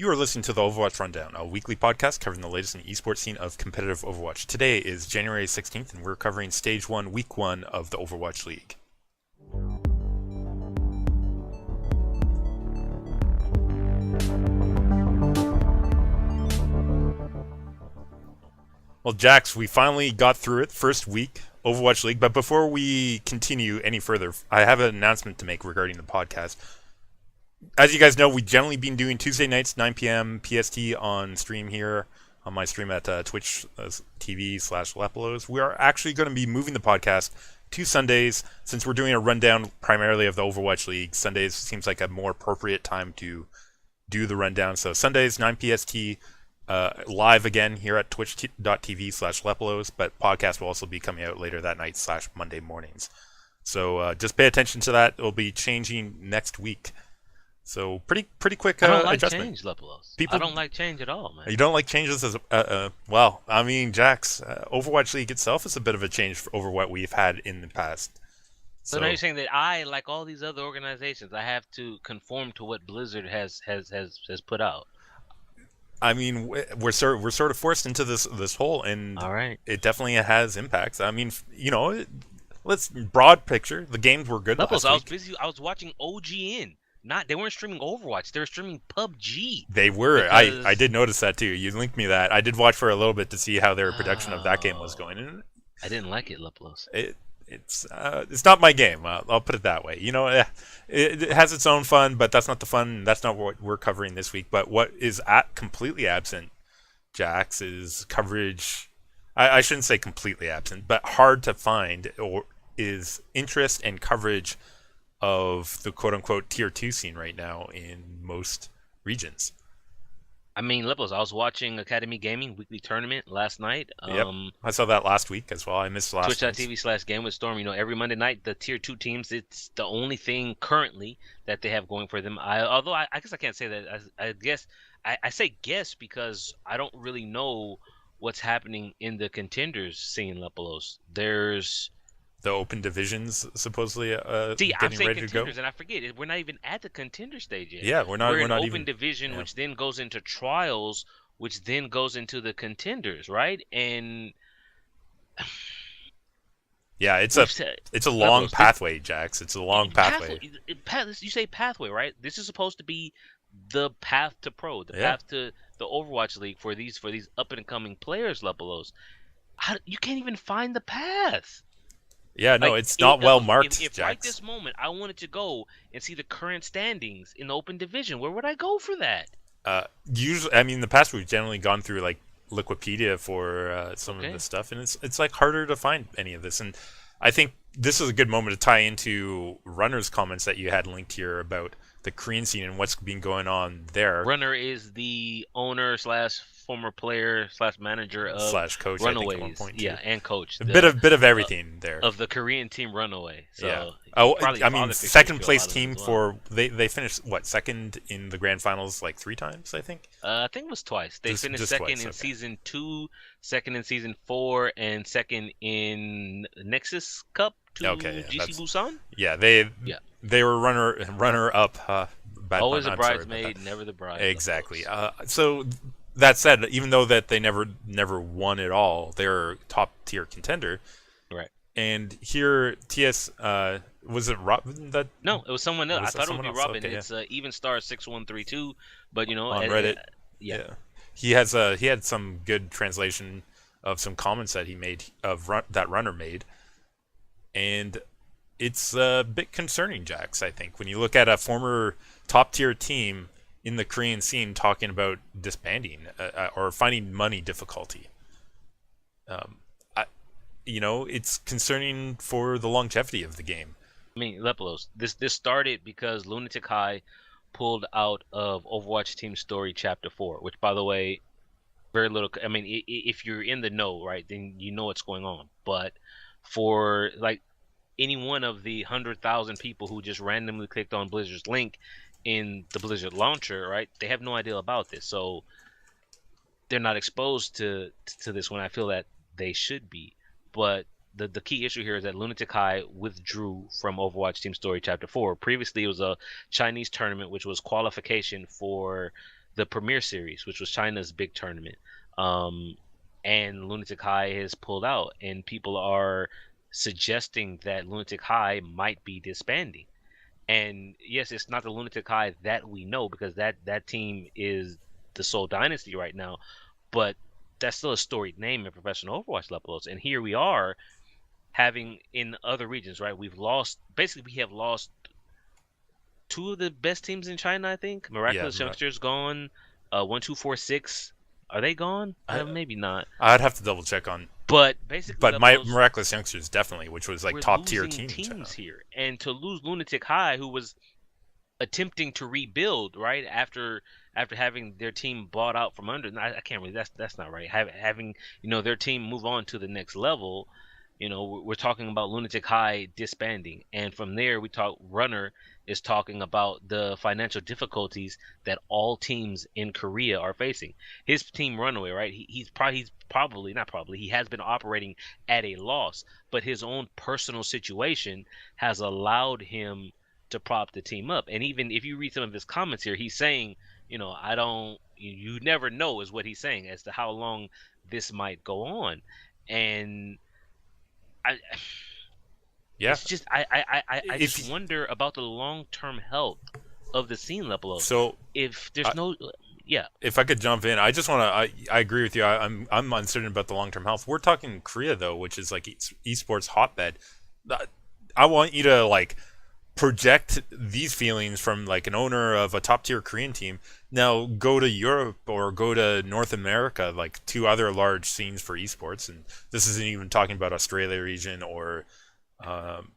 You are listening to the Overwatch Rundown, a weekly podcast covering the latest in the esports scene of competitive Overwatch. Today is January 16th, and we're covering Stage 1, Week 1 of the Overwatch League. Well, Jax, we finally got through it, first week, Overwatch League, but before we continue any further, I have an announcement to make regarding the podcast. As you guys know, we've generally been doing Tuesday nights, 9 p.m. PST on stream here, on my stream at Twitch TV/Lepelos. We are actually going to be moving the podcast to Sundays, since we're doing a rundown primarily of the Overwatch League. Sundays seems like a more appropriate time to do the rundown. So Sundays, 9 PST, live again here at twitch.tv/Lepelos, but podcast will also be coming out later that night /Monday mornings. So just pay attention to that. It will be changing next week. So pretty quick I don't like adjustment. change, Lepelos. I don't like change at all, man. You don't like changes as well. I mean, Jax, Overwatch League itself is a bit of a change over what we've had in the past. So now you're saying that I, like all these other organizations, I have to conform to what Blizzard has put out. I mean, we're sort of forced into this hole, and all right, it definitely has impacts. I mean, you know, let's broad picture. The games were good last week. I was busy. I was watching OGN. They weren't streaming Overwatch. They were streaming PUBG. They were. I did notice that too. You linked me that. I did watch for a little bit to see how their production of that game was going. And I didn't like it, Lepelos. It's not my game. I'll put it that way. You know, it has its own fun, but that's not the fun. That's not what we're covering this week. But what is completely absent, Jax, is coverage. I shouldn't say completely absent, but hard to find, or is interest and coverage of the quote-unquote Tier 2 scene right now in most regions. I mean, Lepelos, I was watching Academy Gaming weekly tournament last night. Yep. I saw that last week as well. I missed last Twitch.tv/GameWithStorm. You know, every Monday night, the Tier 2 teams, it's the only thing currently that they have going for them. Although I guess I can't say that. I say guess because I don't really know what's happening in the contenders scene, Lepelos. There's the open divisions supposedly I'm getting saying ready to go. contenders, and I forget we're not even at the contender stage yet. Yeah, we're not in open even division, yeah. which then goes into trials, which then goes into the contenders, right? And yeah, it's a long pathway, Jax. It's a long pathway. You say pathway, right? This is supposed to be the path to pro, the path to the Overwatch League for these up and coming players, Lepelos. You can't even find the path. Yeah, no, it's not well marked, If Jax. right this moment I wanted to go and see the current standings in the open division, where would I go for that? Usually, I mean, in the past we've generally gone through like Liquipedia for some of this stuff, and it's like harder to find any of this. And I think this is a good moment to tie into Runner's comments that you had linked here about the Korean scene and what's been going on there. Runner is the owner / former player / manager of /coach, Runaways. I think, at one point, yeah, and coach. A bit of everything there of the Korean team Runaway. So yeah. Oh, I mean, second place team for they finished second in the grand finals like 3 times, I think. I think it was twice. They finished second in season 2, second in season 4, and second in Nexus Cup to GC Busan. Yeah, they were runner up. Always a bridesmaid, never the bride. Exactly. So that said, even though that they never won it all, they're top tier contender. Right. And here, TS was it Robin that? No, it was someone else. I thought it would be Robin. Okay, it's Even Star 6132, but you know, on Reddit. Yeah. He had some good translation of some comments that he made that Runner made, and it's a bit concerning, Jax. I think when you look at a former top tier team in the Korean scene talking about disbanding or finding money difficulty. It's concerning for the longevity of the game. I mean, Lepelos, this started because Lunatic High pulled out of Overwatch Team Story Chapter 4, which, by the way, very little. I mean, if you're in the know, right, then you know what's going on. But for like any one of the 100,000 people who just randomly clicked on Blizzard's link in the Blizzard launcher, right, they have no idea about this, so they're not exposed to this when I feel that they should be. But the key issue here is that Lunatic High withdrew from Overwatch Team Story Chapter 4. Previously, it was a Chinese tournament, which was qualification for the Premier Series, which was China's big tournament. Um, and Lunatic High has pulled out, and people are suggesting that Lunatic High might be disbanding. And yes, it's not the Lunatic High that we know, because that team is the Seoul Dynasty right now, but that's still a storied name in professional Overwatch levels. And here we are having in other regions, right? We have lost two of the best teams in China, I think. Yeah, Miraculous Youngsters gone. 1246, are they gone? I Maybe not. I'd have to double check on, But basically, but my Levels, Miraculous Youngsters definitely, which was like we're top tier losing team in China. teams here, and to lose Lunatic High, who was attempting to rebuild right after having their team bought out from under. I can't really. That's not right. Having their team move on to the next level. We're talking about Lunatic High disbanding, and from there we talk. Runner is talking about the financial difficulties that all teams in Korea are facing. His team Runaway, right? He's probably not probably. He has been operating at a loss, but his own personal situation has allowed him to prop the team up. And even if you read some of his comments here, he's saying, I don't. You never know, is what he's saying, as to how long this might go on, and I Yeah. it's just I If just wonder about the long term health of the scene level. so, If there's no, yeah, if I could jump in, I just want to. I agree with you. I'm uncertain about the long term health. We're talking Korea though, which is like esports hotbed. I want you to like project these feelings from like an owner of a top tier Korean team. Now go to Europe or go to North America, like two other large scenes for esports, and this isn't even talking about Australia region um,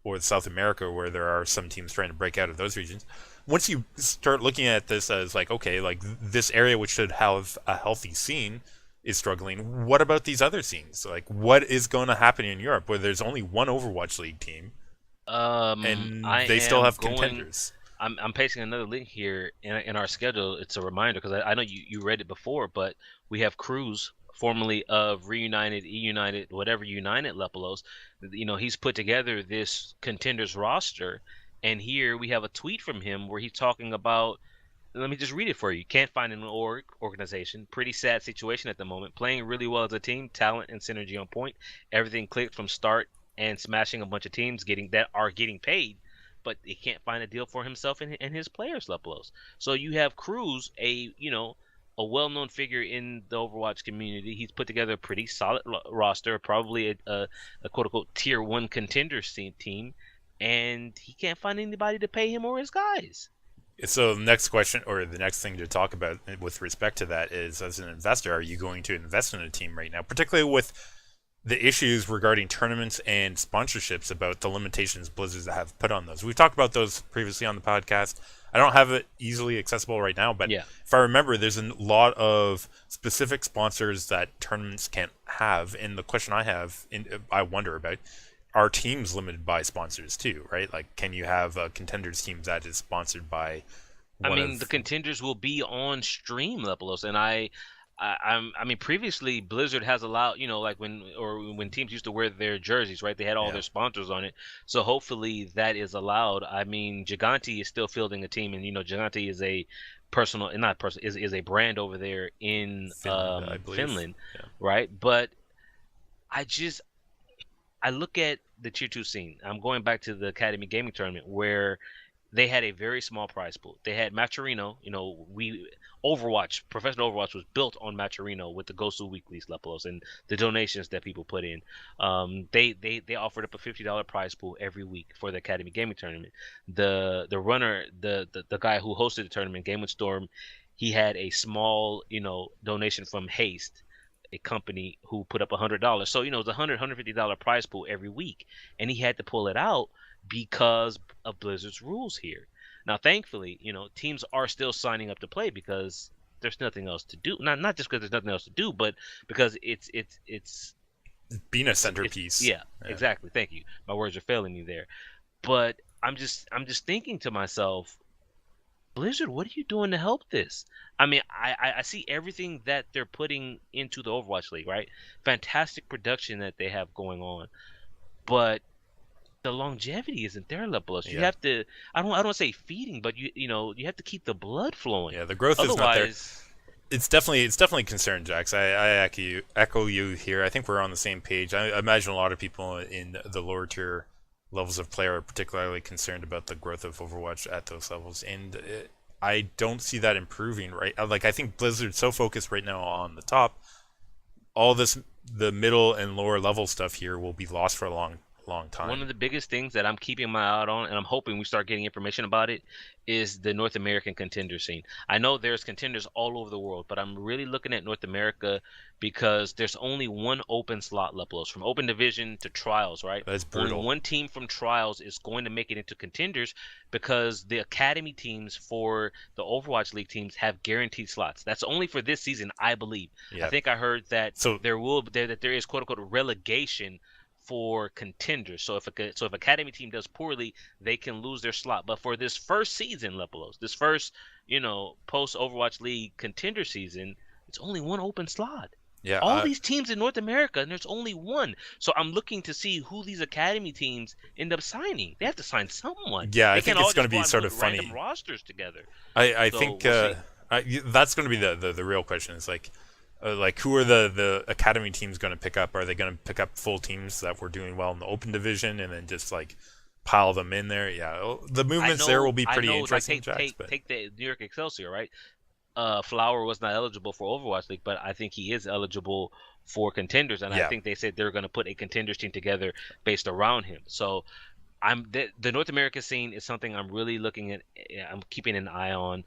or South America, where there are some teams trying to break out of those regions. Once you start looking at this as like, okay, like this area which should have a healthy scene is struggling. What about these other scenes? Like, what is going to happen in Europe where there's only one Overwatch League team and I they still am have going. contenders? I'm pasting another link here in our schedule. It's a reminder, because I know you read it before, but we have Cruz, formerly of Reunited, E United, whatever United Lepelos. He's put together this contenders roster, and here we have a tweet from him where he's talking about. Let me just read it for you. Can't find an organization. Pretty sad situation at the moment. Playing really well as a team. Talent and synergy on point. Everything clicked from start, and smashing a bunch of teams getting paid, but he can't find a deal for himself and his players, Lepelos. So you have Cruz, a well-known figure in the Overwatch community. He's put together a pretty solid roster, probably a quote-unquote tier one contender team, and he can't find anybody to pay him or his guys. So the next question, or the next thing to talk about with respect to that, is as an investor, are you going to invest in a team right now, particularly with the issues regarding tournaments and sponsorships, about the limitations Blizzards have put on those? We've talked about those previously on the podcast. I don't have it easily accessible right now, but Yeah. if I remember, there's a lot of specific sponsors that tournaments can't have. And the question I wonder about, are teams limited by sponsors too, right? Like, can you have a contenders team that is sponsored by I one mean, of? the contenders will be on stream, Lepelos, and I mean, previously Blizzard has allowed, like when teams used to wear their jerseys, right? They had all Yeah. their sponsors on it. So hopefully that is allowed. I mean, Gigante is still fielding a team, and Gigante is a personal, and not personal, is a brand over there in Finland, I believe. Finland, Yeah. right? But I just I look at the tier two scene. I'm going back to the Academy Gaming Tournament, where they had a very small prize pool. They had Maturino. Professional Overwatch was built on Maturino with the Gosu Weeklies, Lepelos, and the donations that people put in. They offered up a $50 prize pool every week for the Academy Gaming Tournament. The runner, the guy who hosted the tournament, Game with Storm, he had a small donation from Haste, a company who put up $100. So it's $150 prize pool every week, and he had to pull it out because of Blizzard's rules here. Now, thankfully, teams are still signing up to play because there's nothing else to do. Not just because there's nothing else to do, but because Being a it's centerpiece. yeah, Yeah. exactly. Thank you. My words are failing me there. But I'm just thinking to myself, Blizzard, what are you doing to help this? I mean, I see everything that they're putting into the Overwatch League, right? Fantastic production that they have going on, but the longevity isn't there, Lepolos. You Yeah. have to. I don't say feeding, but you have to keep the blood flowing. Yeah, the growth is not there. Otherwise, It's definitely a concern, Jax. I echo you here. I think we're on the same page. I imagine a lot of people in the lower tier levels of play are particularly concerned about the growth of Overwatch at those levels, and I don't see that improving. Right, like I think Blizzard's so focused right now on the top, all this the middle and lower level stuff here will be lost for a long time. one of the biggest things that I'm keeping my eye out on, and I'm hoping we start getting information about it, is the North American contender scene. I know there's contenders all over the world, but I'm really looking at North America because there's only one open slot, Lepolos, from open division to trials, right? That's brutal. Only one team from trials is going to make it into contenders because the academy teams for the Overwatch League teams have guaranteed slots. That's only for this season, I believe. Yeah. I think I heard that So there is quote unquote relegation for contenders. So if academy team does poorly, they can lose their slot. But for this first season, Lepolos, this first post Overwatch League contender season, it's only one open slot. yeah, All these teams in North America, and there's only one. So I'm looking to see who these academy teams end up signing. They have to sign someone. Yeah, I They think can't all it's going to just be go out and sort put of funny. random rosters together. I So think we'll see. that's going to be the real question. Is like who are the academy teams going to pick up? Are they going to pick up full teams that were doing well in the open division and then just like pile them in there? Yeah, the movements there will be pretty interesting. Take the New York Excelsior, right? Flower was not eligible for Overwatch League, but I think he is eligible for contenders, and Yeah. I think they said they're going to put a contenders team together based around him. So the North America scene is something I'm really looking at. I'm keeping an eye on.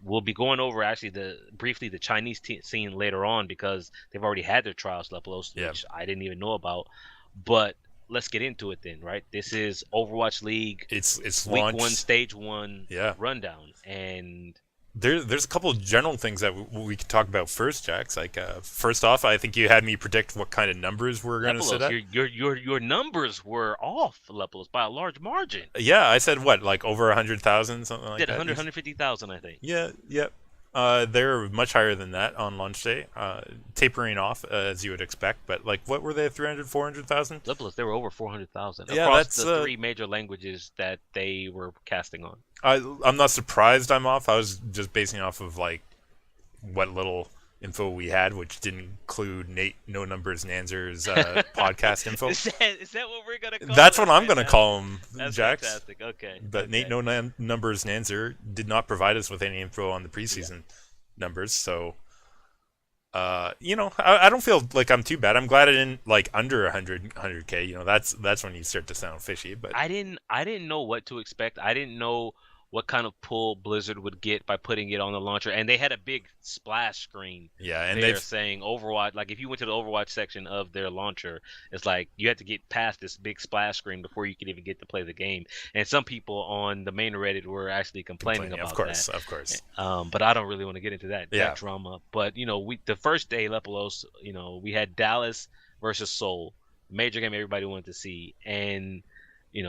We'll be going over actually briefly the Chinese scene later on because they've already had their trials, Lepolos, Yeah. which I didn't even know about. But let's get into it then, right? This is Overwatch League It's Week launched. 1, Stage 1 Yeah. rundown, and There's a couple of general things that we could talk about first, Jax. Like first off, I think you had me predict what kind of numbers we're going to sit at. Lepolos, your numbers were off, Lepolos, by a large margin. Yeah, I said what, like over 100,000, something like Did that. 150,000, I think. Yeah, yeah. They're much higher than that on launch day, tapering off as you would expect. But like, what were they? 300, 400,000? Lepolos, they were over 400,000 Yeah, across that's, the 3 major languages that they were casting on. I'm not surprised I'm off. I was just basing off of like what little info we had, which didn't include Nate No Numbers Nanzer's podcast info. Is that what we're gonna call? That's it? what I'm gonna call him, That's Jax. fantastic. Okay. But okay. Nate No Numbers Nanzer did not provide us with any info on the preseason numbers, so I don't feel like I'm too bad. I'm glad I didn't like under 100K. That's when you start to sound fishy. But I didn't know what to expect. I didn't know what kind of pull Blizzard would get by putting it on the launcher, and they had a big splash screen. yeah, and They're they've saying Overwatch. Like if you went to the Overwatch section of their launcher, it's like you had to get past this big splash screen before you could even get to play the game. And some people on the main Reddit were actually complaining about of course, that. of course. But I don't really want to get into that Yeah. drama. But the first day, Lepolos, we had Dallas versus Seoul, major game everybody wanted to see, and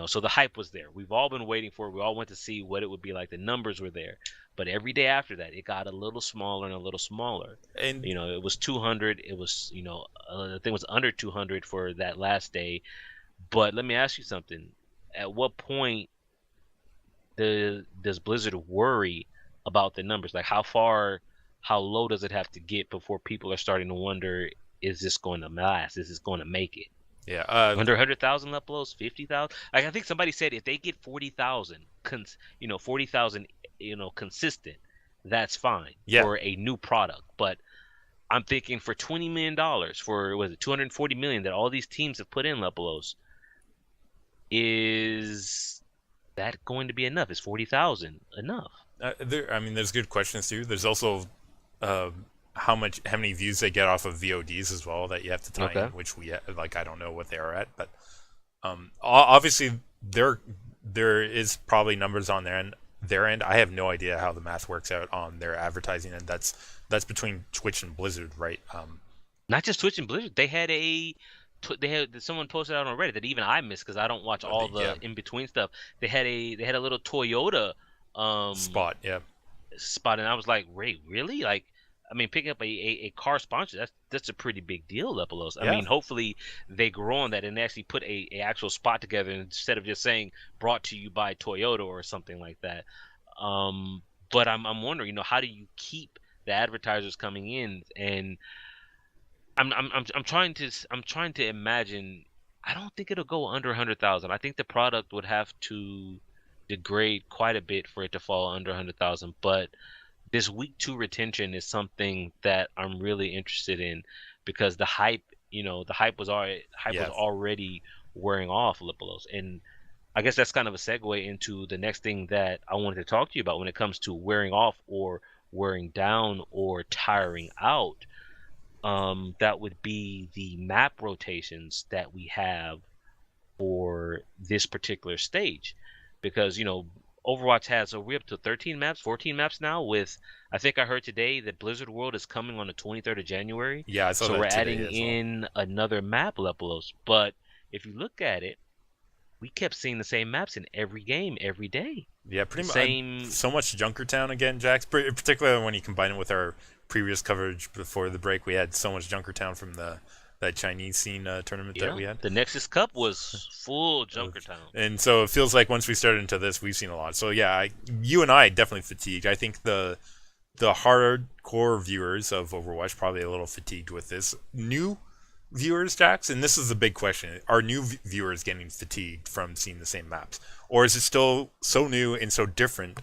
so the hype was there. We've all been waiting for it. We all went to see what it would be like. The numbers were there, but every day after that, it got a little smaller and a little smaller. And It was 200. It was I think it was under 200 for that last day. But let me ask you something. At what point does Blizzard worry about the numbers? Like how low does it have to get before people are starting to wonder, is this going to last? Is this going to make it? yeah, Under 100,000 Lepolos, 50,000. Like I think somebody said if they get 40,000, 40,000, consistent, that's fine for a new product. But I'm thinking for $20 million, for was it 240 million that all these teams have put in, Lepolos, is that going to be enough? Is 40,000 enough? there's good questions too. There's also how many views they get off of VODs as well that you have to tie in, which I don't know what they are at, but obviously there is probably numbers on their end. I have no idea how the math works out on their advertising, and that's between Twitch and Blizzard, right? Not just Twitch and Blizzard. They had someone posted out on Reddit that even I missed because I don't watch all the in between stuff. They had a little Toyota spot, and I was like, wait, really? Like I mean, picking up a car sponsor, that's a pretty big deal, Lepelos. I Yeah. mean, hopefully they grow on that and actually put a actual spot together instead of just saying brought to you by Toyota or something like that. Um, but I'm wondering, how do you keep the advertisers coming in? And I'm trying to imagine. I don't think it'll go under 100,000. I think the product would have to degrade quite a bit for it to fall under 100,000. But this week 2 retention is something that I'm really interested in because the hype was Yeah. already wearing off, Lipolos. And I guess that's kind of a segue into the next thing that I wanted to talk to you about when it comes to wearing off or wearing down or tiring out. That would be the map rotations that we have for this particular stage, because Overwatch has, are we up to 13 maps, 14 maps now? With, I think I heard today that Blizzard World is coming on the 23rd of January, Yeah, I saw so we're that today adding as well. in another map, Lepelos. But if you look at it, we kept seeing the same maps in every game every day. Yeah, The pretty much. same, So much Junkertown again, Jax. Particularly when you combine it with our previous coverage before the break, we had so much Junkertown from the that Chinese scene tournament that yeah. we had. The Nexus Cup was full Uh, Junkertown. and so it feels like once we started into this, we've seen a lot. So yeah, you and I definitely fatigued. I think the hardcore viewers of Overwatch probably a little fatigued with this. New viewers, Jax, and this is the big question: are new viewers getting fatigued from seeing the same maps, or is it still so new and so different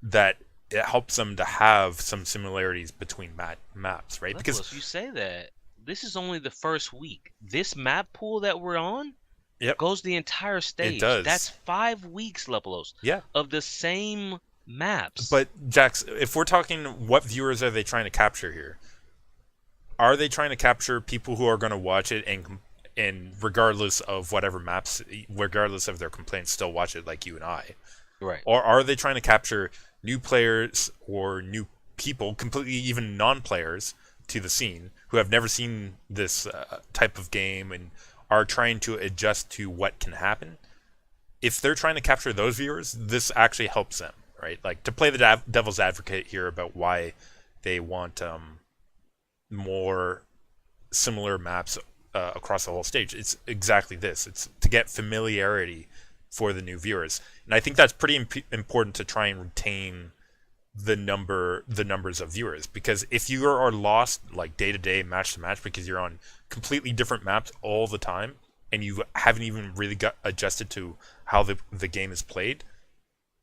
that it helps them to have some similarities between maps, right? Because Lepelos, you say that. This is only the first week. This map pool that we're on yep, goes the entire it stage. That's does. 5 weeks, Lepelos, Yeah, of the same maps. but Jax, if we're talking, what viewers are they trying to capture here? Are they trying to capture people who are going to watch it and regardless of whatever maps, regardless of their complaints, still watch it like you and I? Right. Or are they trying to capture new players or new people, completely even non-players to the scene who have never seen this type of game and are trying to adjust to what can happen? If they're trying to capture those viewers, this actually helps them, right? Like to play the devil's advocate here about why they want more similar maps across the whole stage. It's exactly this. It's to get familiarity for the new viewers, and I think that's pretty important to try and retain the numbers of viewers, because if you are lost like day to day, match to match, because you're on completely different maps all the time and you haven't even really got adjusted to how the game is played,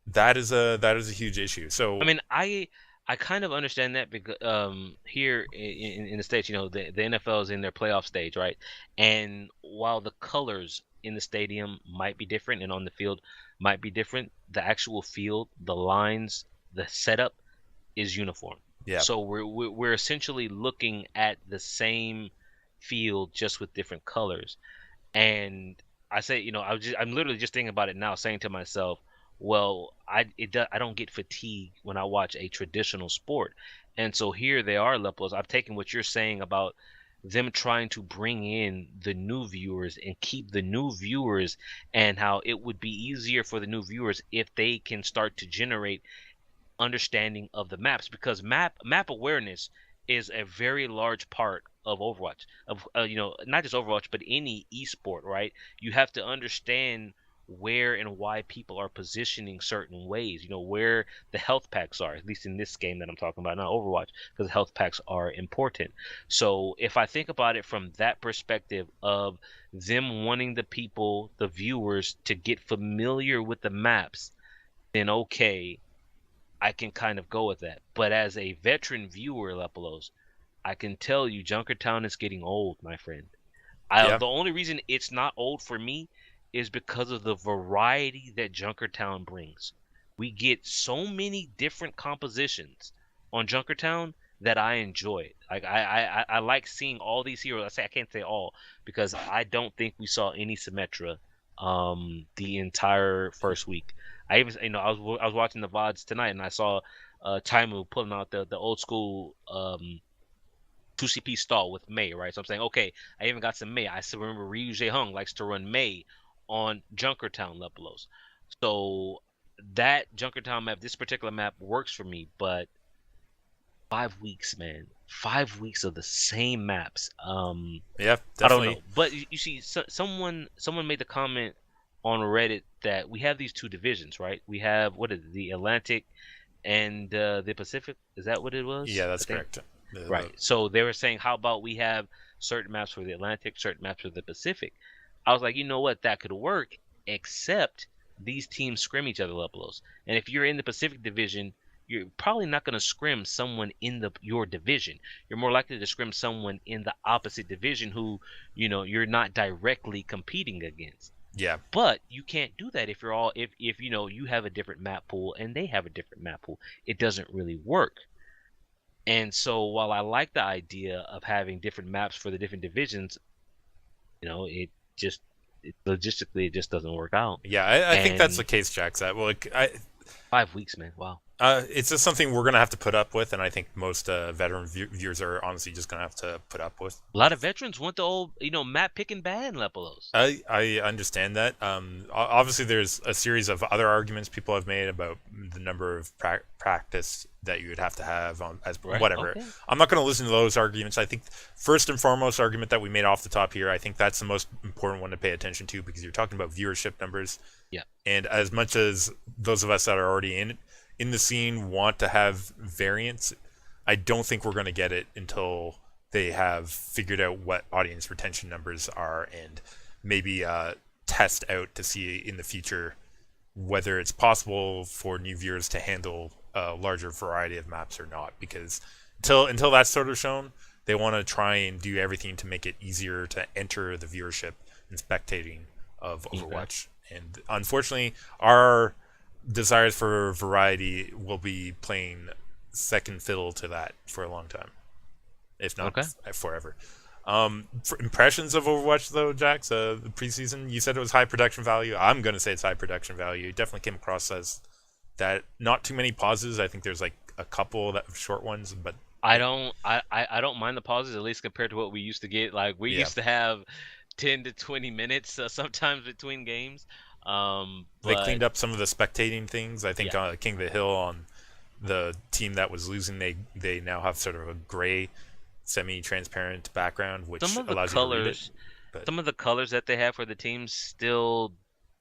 that is a huge issue. I So mean, I kind of understand that because here in the States, the NFL is in their playoff stage, right? And while the colors in the stadium might be different and on the field might be different, the actual field, the lines, the setup is uniform. yeah, So we're essentially looking at the same field just with different colors. And I say, I'm literally just thinking about it now, saying to myself, well, I don't get fatigued when I watch a traditional sport. And so here they are, Lepos. I've taken what you're saying about them trying to bring in the new viewers and keep the new viewers, and how it would be easier for the new viewers if they can start to generate understanding of the maps, because map awareness is a very large part of Overwatch, of not just Overwatch but any esport, right? You have to understand where and why people are positioning certain ways, where the health packs are, at least in this game that I'm talking about, not Overwatch, because health packs are important. So if I think about it from that perspective of them wanting the viewers to get familiar with the maps, then okay, I can kind of go with that. But as a veteran viewer, Lepelos, I can tell you Junkertown is getting old, my friend. yeah, The only reason it's not old for me is because of the variety that Junkertown brings. We get so many different compositions on Junkertown that I enjoy it. Like I like seeing all these heroes. I can't say all because I don't think we saw any Symmetra the entire first week. I even I was watching the VODs tonight and I saw Taimu pulling out the old school 2CP stall with Mei, right? So I'm saying, okay, I even got some Mei. I still remember Ryu Jae-hung likes to run Mei on Junkertown Lepelos. So that Junkertown map, this particular map works for me, but 5 weeks, man. 5 weeks of the same maps. Yeah, I don't definitely. know, but you see, someone made the comment on Reddit that we have these two divisions, right? We have what is it, the Atlantic and the Pacific. Is that what it was? Yeah, I that's think. correct. Right. So they were saying, how about we have certain maps for the Atlantic, certain maps for the Pacific? I was like, you know what, that could work, except these teams scrim each other levels. And if you're in the Pacific Division, you're probably not going to scrim someone in your division. You're more likely to scrim someone in the opposite division who, you're not directly competing against. Yeah, But you can't do that if you're all if you have a different map pool and they have a different map pool. It doesn't really work. And so while I like the idea of having different maps for the different divisions, it just logistically it just doesn't work out. yeah, I think that's the And case, Jack. That well, like, I 5 weeks, man. Wow. it's just something we're gonna have to put up with, and I think most veteran viewers are honestly just gonna have to put up with. A lot of veterans want the old, map picking ban Lepolos. I understand that. Obviously, there's a series of other arguments people have made about the number of practice that you would have to have on as Right. whatever. Okay. I'm not going to listen to those arguments. I think first and foremost argument that we made off the top here, I think that's the most important one to pay attention to because you're talking about viewership numbers. Yeah. And as much as those of us that are already in the scene want to have variance, I don't think we're going to get it until they have figured out what audience retention numbers are and maybe test out to see in the future whether it's possible for new viewers to handle a larger variety of maps or not. Because until that's sort of shown, they want to try and do everything to make it easier to enter the viewership and spectating of Overwatch. Okay. And unfortunately, our desires for variety will be playing second fiddle to that for a long time, if not forever. For impressions of Overwatch, though, Jax, the preseason, you said it was high production value. I'm going to say it's high production value. It definitely came across as that. Not too many pauses. I think there's like a couple that short ones, but I don't mind the pauses, at least compared to what we used to get. Like we used to have 10 to 20 minutes sometimes between games. They cleaned up some of the spectating things. I think King of the Hill on the team that was losing, they now have sort of a gray semi-transparent background, which allows you to read it. But some of the colors that they have for the teams still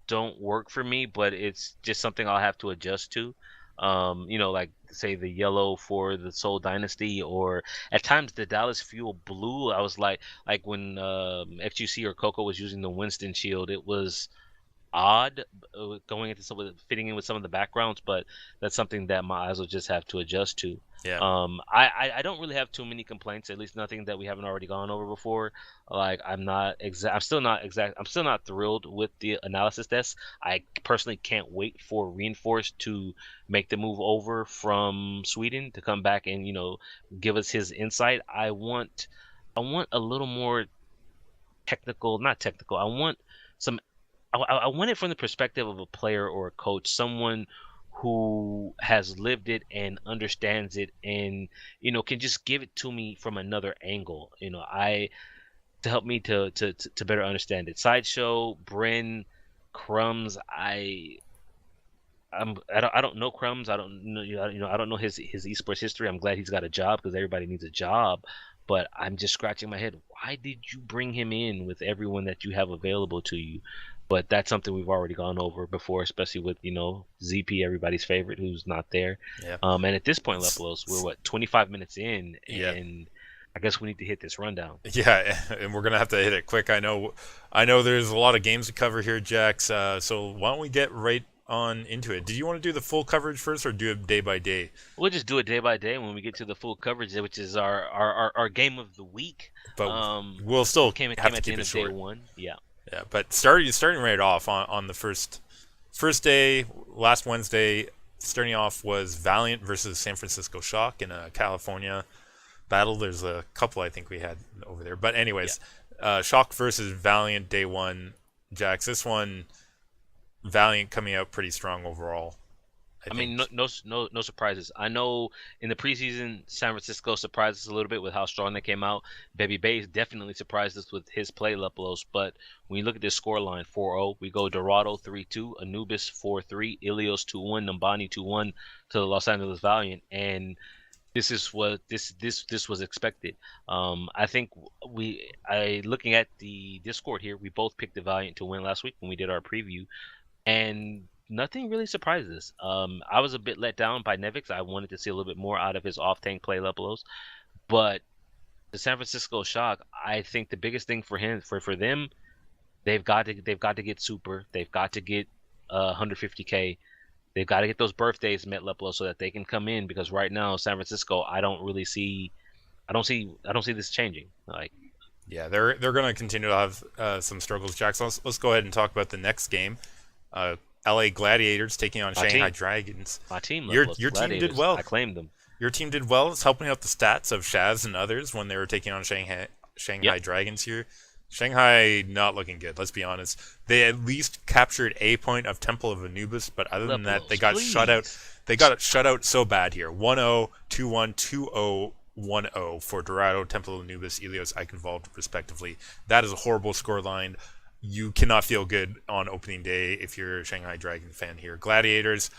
don't work for me, but it's just something I'll have to adjust to. Like say the yellow for the Seoul Dynasty, or at times the Dallas Fuel blue. I was like when FGC or Coco was using the Winston shield, it was odd going into fitting in with some of the backgrounds, but that's something that my eyes will just have to adjust to. Yeah. I don't really have too many complaints, at least nothing that we haven't already gone over before. Like I'm still not thrilled with the analysis desk. I personally can't wait for Reinforced to make the move over from Sweden to come back and give us his insight. I want a little more not technical. I want it from the perspective of a player or a coach, someone who has lived it and understands it, and can just give it to me from another angle. To help me to better understand it. Sideshow, Bryn, Crumbs. I don't know Crumbs. I don't know I don't know his esports history. I'm glad he's got a job because everybody needs a job. But I'm just scratching my head. Why did you bring him in with everyone that you have available to you? But that's something we've already gone over before, especially with ZP, everybody's favorite, who's not there. Yeah. And at this point, Lepolos, we're 25 minutes in, Yeah. and I guess we need to hit this rundown. Yeah, and we're gonna have to hit it quick. I know there's a lot of games to cover here, Jax. So why don't we get right on into it? Did you want to do the full coverage first, or do it day by day? We'll just do it day by day when we get to the full coverage, which is our game of the week. But we'll still came have at to the end keep it of short. day one. Yeah. Yeah, but starting right off on the first day, last Wednesday, starting off was Valiant versus San Francisco Shock in a California battle. There's a couple I think we had over there, but anyways, Shock versus Valiant day one. Jax, this one, Valiant coming out pretty strong overall. I mean, no surprises. I know in the preseason, San Francisco surprised us a little bit with how strong they came out. Baby Bays definitely surprised us with his play, Lepolos. But when you look at this scoreline, 4-0, we go Dorado 3-2, Anubis 4-3, Ilios 2-1, Nambani 2-1 to the Los Angeles Valiant. And this is what this was expected. I think I looking at the Discord here, we both picked the Valiant to win last week when we did our preview, and nothing really surprised us. I was a bit let down by Nevix. I wanted to see a little bit more out of his off-tank play levels, but the San Francisco Shock, I think the biggest thing for him for them, they've got to get super. They've got to get 150K. They've got to get those birthdays met Leplo so that they can come in, because right now San Francisco, I don't see this changing. Like, Yeah, they're going to continue to have some struggles. Jack, so let's go ahead and talk about the next game. LA Gladiators taking on my Shanghai team, Dragons. my team Your Leplos, your team did Gladiators, well. I claimed them. Your team did well. It's helping out the stats of Shaz and others when they were taking on Shanghai Yep. Dragons here. Shanghai not looking good, let's be honest. They at least captured a point of Temple of Anubis, but other than that, they Leplos, got shut out. please. They got shut out so bad here. 1-0, 2-1, 2-0, 1-0 for Dorado, Temple of Anubis, Ilios, Eichenwald, respectively. That is a horrible scoreline. You cannot feel good on opening day if you're a Shanghai Dragon fan here. Gladiators,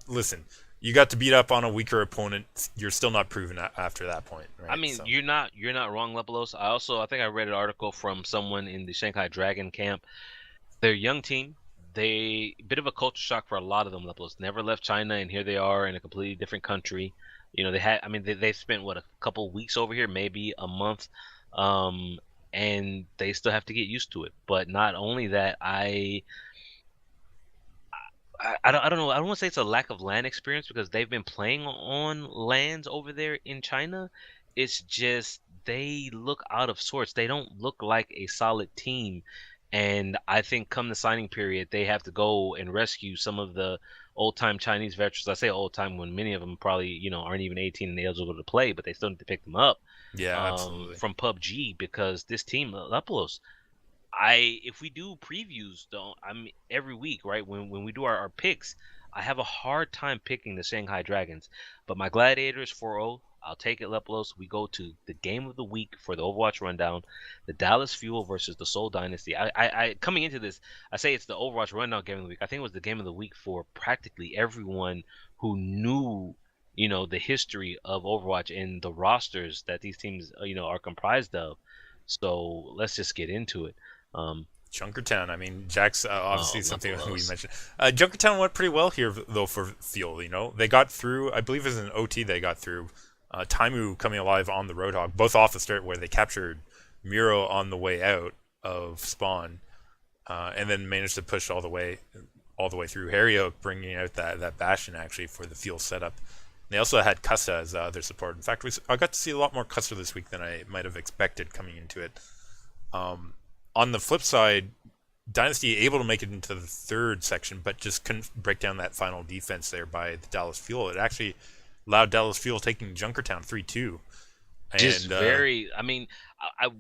listen, you got to beat up on a weaker opponent. You're still not proven after that point, I right? mean, So you're not wrong, Lepelos. I think I read an article from someone in the Shanghai Dragon camp. Their young team, they bit of a culture shock for a lot of them. Lepelos never left China, and here they are in a completely different country. They've spent what, a couple weeks over here, maybe a month, um, and they still have to get used to it. But not only that, I don't know. I don't want to say it's a lack of land experience because they've been playing on lands over there in China. It's just they look out of sorts. They don't look like a solid team. And I think come the signing period, they have to go and rescue some of the old time Chinese veterans. I say old time when many of them probably, aren't even 18 and eligible to play, but they still need to pick them up yeah, absolutely. from PUBG, because this team, Lapelos, if we do previews though, every week, right? When we do our picks, I have a hard time picking the Shanghai Dragons. But my Gladiators 4-0, I'll take it, Leplos. We go to the game of the week for the Overwatch rundown, the Dallas Fuel versus the Seoul Dynasty. I coming into this, I say it's the Overwatch rundown game of the week. I think it was the game of the week for practically everyone who knew, the history of Overwatch and the rosters that these teams, are comprised of. So let's just get into it. Um, Junkertown. I mean, Jack's obviously oh, something that we Lepelos. mentioned. Junkertown went pretty well here, though, for Fuel. They got through. I believe it was an OT. They got through. Taimu coming alive on the Roadhog, both off the start where they captured Miro on the way out of spawn, and then managed to push all the way through. Harryhook bringing out that Bastion actually for the Fuel setup. They also had Custa as their support. In fact, I got to see a lot more Custa this week than I might have expected coming into it. On the flip side, Dynasty able to make it into the third section, but just couldn't break down that final defense there by the Dallas Fuel. It actually allowed Dallas Fuel taking Junkertown 3-2. Just And very. I mean,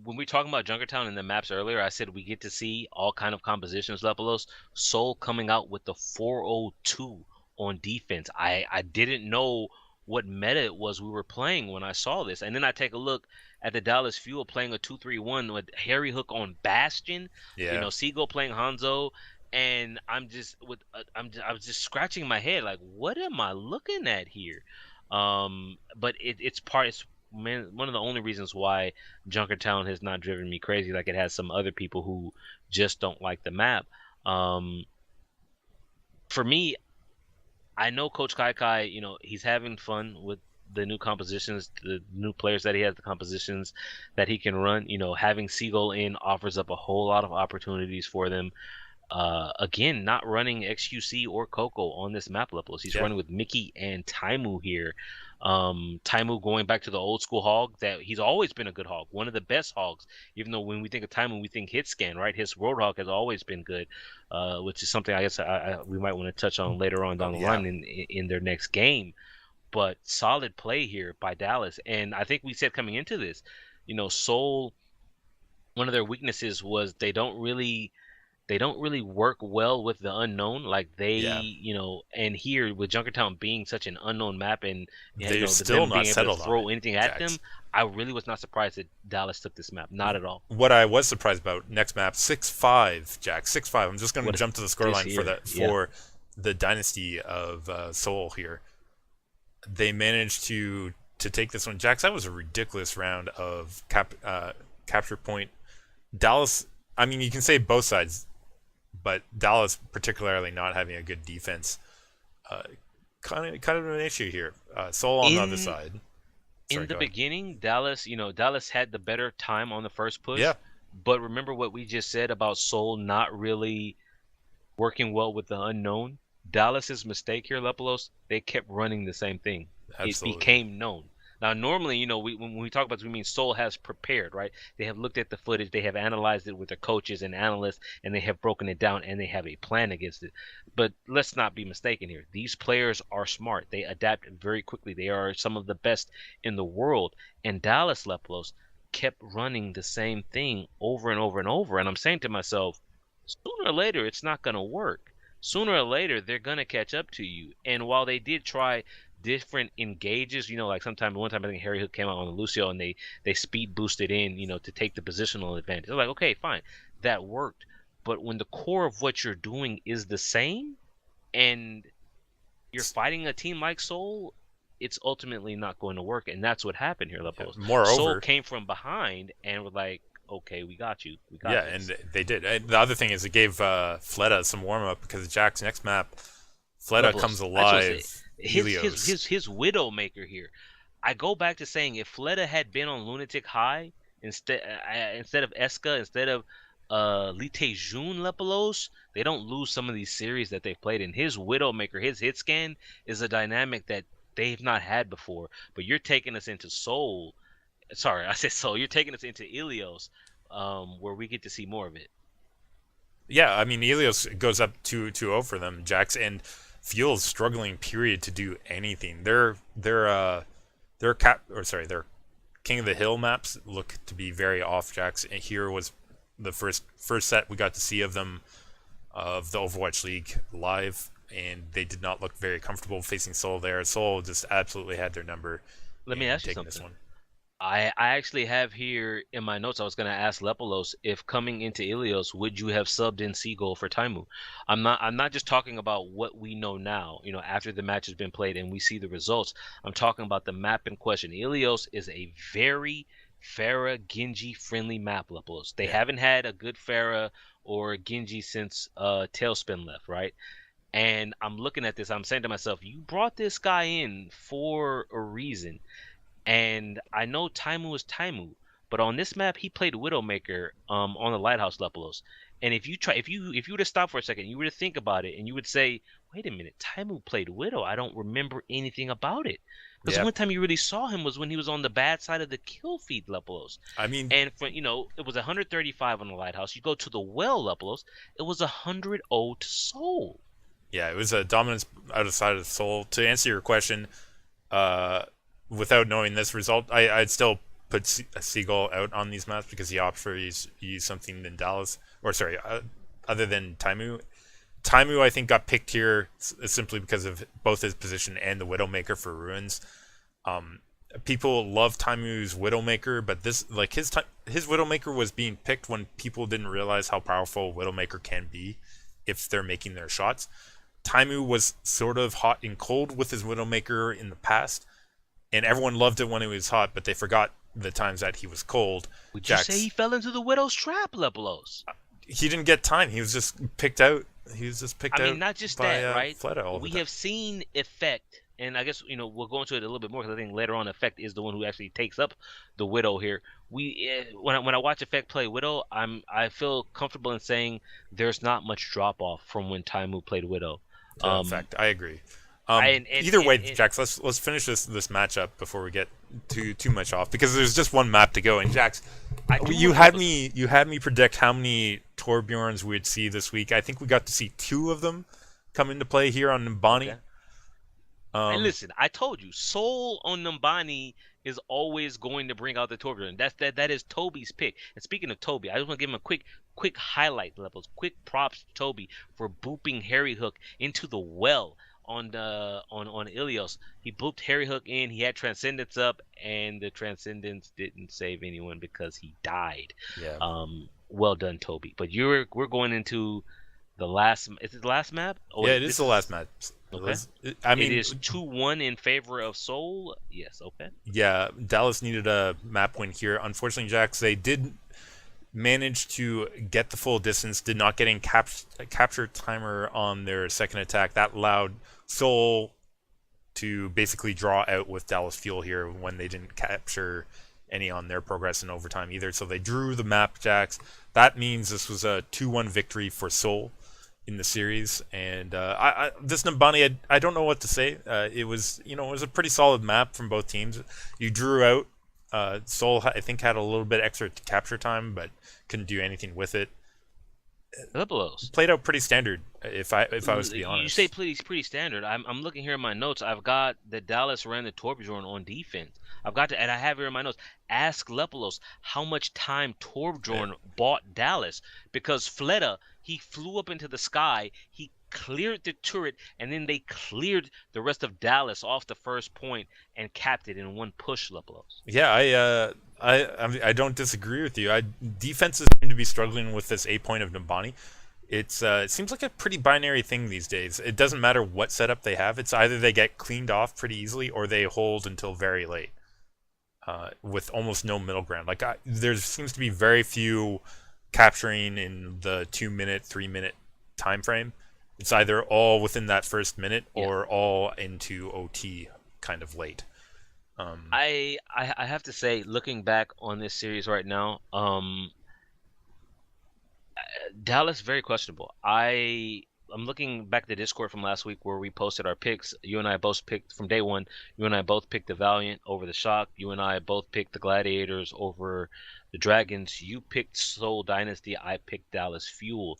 when we were talking about Junkertown in the maps earlier, I said we get to see all kind of compositions. Lepelos, Soul coming out with the 402 on defense. I didn't know what meta it was we were playing when I saw this, and then I take a look at the Dallas Fuel playing a 2-3-1 with Harry Hook on Bastion. yeah, Seagull playing Hanzo. And I was just scratching my head like, what am I looking at here? But it's one of the only reasons why Junkertown has not driven me crazy like it has some other people who just don't like the map. Um, for me, I know Coach Kai Kai, he's having fun with the new compositions, the new players that he has, the compositions that he can run. Having Seagull in offers up a whole lot of opportunities for them. Again, not running XQC or Coco on this map levels. He's yeah, running with Mickey and Taimu here. Taimu going back to the old school hog that he's always been a good hog, one of the best hogs. Even though when we think of Taimu, we think hit scan, right? His Roadhog has always been good, which is something I guess we might want to touch on later on oh down the yeah, line in their next game. But solid play here by Dallas, and I think we said coming into this, Seoul, one of their weaknesses was they don't really work well with the unknown. Like yeah. and here with Junkertown being such an unknown map, and They're still them not being able to settled on throw it, anything at them, Jax. I really was not surprised that Dallas took this map. Not at all. What I was surprised about next map 6-5, Jack 6-5. I'm just going to What jump to the this scoreline for year? Yeah. the Dynasty of Seoul here. they managed to take this one. Jax, that was a ridiculous round of capture point. Dallas, I mean, you can say both sides, but Dallas particularly not having a good defense, uh, kind of an issue here. Seoul on the other In side. Sorry, in the go ahead. beginning, Dallas had the better time on the first Yeah, push, but remember what we just said about Seoul not really working well with the unknown. Dallas's mistake here, Lepelos, they kept running the same thing. It absolutely. became known. Now, normally, when we talk about this, we mean Seoul has prepared, right? They have looked at the footage, they have analyzed it with their coaches and analysts, and they have broken it down, and they have a plan against it. But let's not be mistaken here. These players are smart. They adapt very quickly. They are some of the best in the world. And Dallas, Lepelos, kept running the same thing over and over and over. And I'm saying to myself, sooner or later it's not going to work. Sooner or later they're going to catch up to you. And while they did try different engages, like one time I think Harry Hook came out on the Lucio and they speed boosted in, to take the positional advantage. They're like, okay, fine, that worked. But when the core of what you're doing is the same and you're fighting a team like Seoul, it's ultimately not going to work. And that's what happened here, Yeah. Lepos. Seoul Moreover, came from behind and were like, okay, we got you. We yeah, got this. and they did. And the other thing is it gave Fleta some warm up because Jack's next map, Fleta comes Levels. I just want to say alive. his his Helios. his his Widowmaker here. I go back to saying if Fleta had been on Lunatic High instead of Eska, instead of Lite Jun Lepelos, they don't lose some of these series that they've played in. His Widowmaker, his hit scan is a dynamic that they've not had before. But you're taking us into Soul. Sorry, I said Soul. You're taking us into Ilios, where we get to see more of it. Yeah, I mean Helios goes up 2-0 for them. Jax and Fuel's struggling period to do anything. Their their King of the Hill maps look to be very off Jax. And here was the first set we got to see of them of the Overwatch League live, and they did not look very comfortable facing Seoul there. Seoul just absolutely had their number Let me in ask you taking this something. one. I actually have here in my notes. I was going to ask Lepolos if coming into Ilios, would you have subbed in Seagull for Taimu? I'm not just talking about what we know now, after the match has been played and we see the results. I'm talking about the map in question. Ilios is a very Pharah Genji friendly map, Lepolos. They Yeah, haven't had a good Pharah or Genji since Tailspin left, right? And I'm looking at this, I'm saying to myself, you brought this guy in for a reason. And I know Taimu is Taimu, but on this map he played Widowmaker on the Lighthouse Lepelos. And if you were to stop for a second, you were to think about it, and you would say, wait a minute, Taimu played Widow. I don't remember anything about it. Because the yeah. only time you really saw him was when he was on the bad side of the kill feed Lepelos. I mean, And it was 135 on the Lighthouse. You go to the well Lepelos, it was 100-0 to Soul. yeah, it was a dominance outside of Seoul. To answer your question, uh, without knowing this result, I'd still put Seagull out on these maps because he opts for use something in Dallas, or sorry, other than Taimu. Taimu, I think, got picked here simply because of both his position and the Widowmaker for Ruins. Um, People love Taimu's Widowmaker, but this like his Widowmaker was being picked when people didn't realize how powerful Widowmaker can be if they're making their shots. Taimu was sort of hot and cold with his Widowmaker in the past, and everyone loved it when he was hot, but they forgot the times that he was cold. Would you say Jax, he fell into the Widow's trap, Lepelos? he didn't get time. He was just picked out. He was just I picked mean, out not just by that, right? Fleta all the We time. have seen Effect, and I guess we'll go into it a little bit more because I think later on Effect is the one who actually takes up the Widow here. When I watch Effect play Widow, I feel comfortable in saying there's not much drop off from when Taimu played Widow. To Um, effect, I agree. I Either way, and Jax, let's finish this matchup before we get too much off because there's just one map to go. And Jax, I do you want had Lepelos. me predict how many Torbjorns we'd see this week. I think we got to see two of them come into play here on Okay. Nimbani. And Um, listen, I told you, Soul on Numbani is always going to bring out the Torbjorn. That is Toby's pick. And speaking of Toby, I just want to give him a quick highlight levels, quick props to Toby for booping Harry Hook into the well on Ilios. He booped Harry Hook in. He had Transcendence up, and the Transcendence didn't save anyone because he died. yeah, Well done, Toby. But we're going into the last. Is it the last map? Oh yeah, it wait, is this the last is match. Okay. I It mean, is 2-1 in favor of Seoul. Yes. Okay. yeah, Dallas needed a map win here. Unfortunately, Jax, they did manage to get the full distance, did not getting capture timer on their second attack. That allowed Seoul to basically draw out with Dallas Fuel here when they didn't capture any on their progress in overtime either. So they drew the map, Jax. That means this was a 2-1 victory for Seoul in the series. And this Nambani, I don't know what to say. It was, it was a pretty solid map from both teams. You drew out. Seoul, I think, had a little bit extra capture time, but couldn't do anything with it. Liberals. Played out pretty standard, if I was to be honest. You say pretty standard. I'm looking here in my notes. I've got that Dallas ran the Torbjorn on defense. And I have here in my notes. Ask Lepelos how much time Torbjorn bought Dallas, because Fleta, he flew up into the sky, he cleared the turret, and then they cleared the rest of Dallas off the first point and capped it in one push. Lepelos. Yeah, I don't disagree with you. Defenses seem to be struggling with this 8 point of Nambani. It seems like a pretty binary thing these days. It doesn't matter what setup they have. It's either they get cleaned off pretty easily or they hold until very late, with almost no middle ground. Like there seems to be very few capturing in the 2 minute, 3 minute time frame. It's either all within that first minute or all into OT kind of late. I have to say, looking back on this series right now, Dallas very questionable. I'm looking back at the Discord from last week where we posted our picks. You and I both picked from day one. You and I both picked the Valiant over the Shock. You and I both picked the Gladiators over the Dragons. You picked Seoul Dynasty. I picked Dallas Fuel.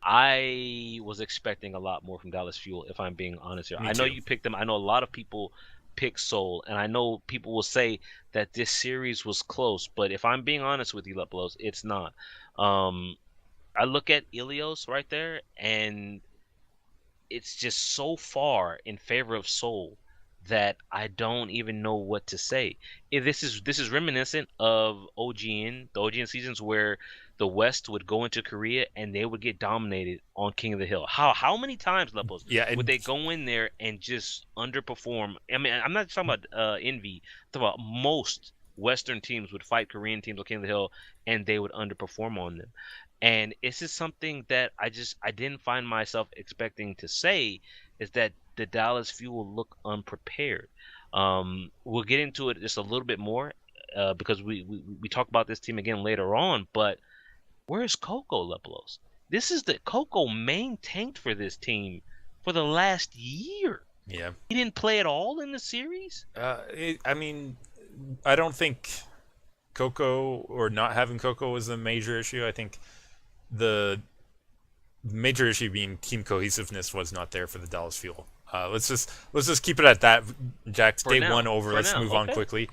I was expecting a lot more from Dallas Fuel, if I'm being honest here. I know you picked them. I know a lot of people pick Seoul, and I know people will say that this series was close, but if I'm being honest with you, Lepelos, it's not. I look at Ilios right there, and it's just so far in favor of Seoul that I don't even know what to say. This is reminiscent of OGN, the OGN seasons where the West would go into Korea and they would get dominated on King of the Hill. How many times, Lepos, would they go in there and just underperform? I mean, I'm not talking about Envy. I'm talking about most Western teams would fight Korean teams on King of the Hill and they would underperform on them. And this is something that I didn't find myself expecting to say, is that the Dallas Fuel look unprepared. We'll get into it just a little bit more because we talk about this team again later on. But where's Coco, Lepelos? This is the Coco main tanked for this team for the last year. Yeah, he didn't play at all in the series. I mean, I don't think Coco or not having Coco was the major issue. I think the major issue being team cohesiveness was not there for the Dallas Fuel. Let's just keep it at that, Jax. Day one over. Let's move on quickly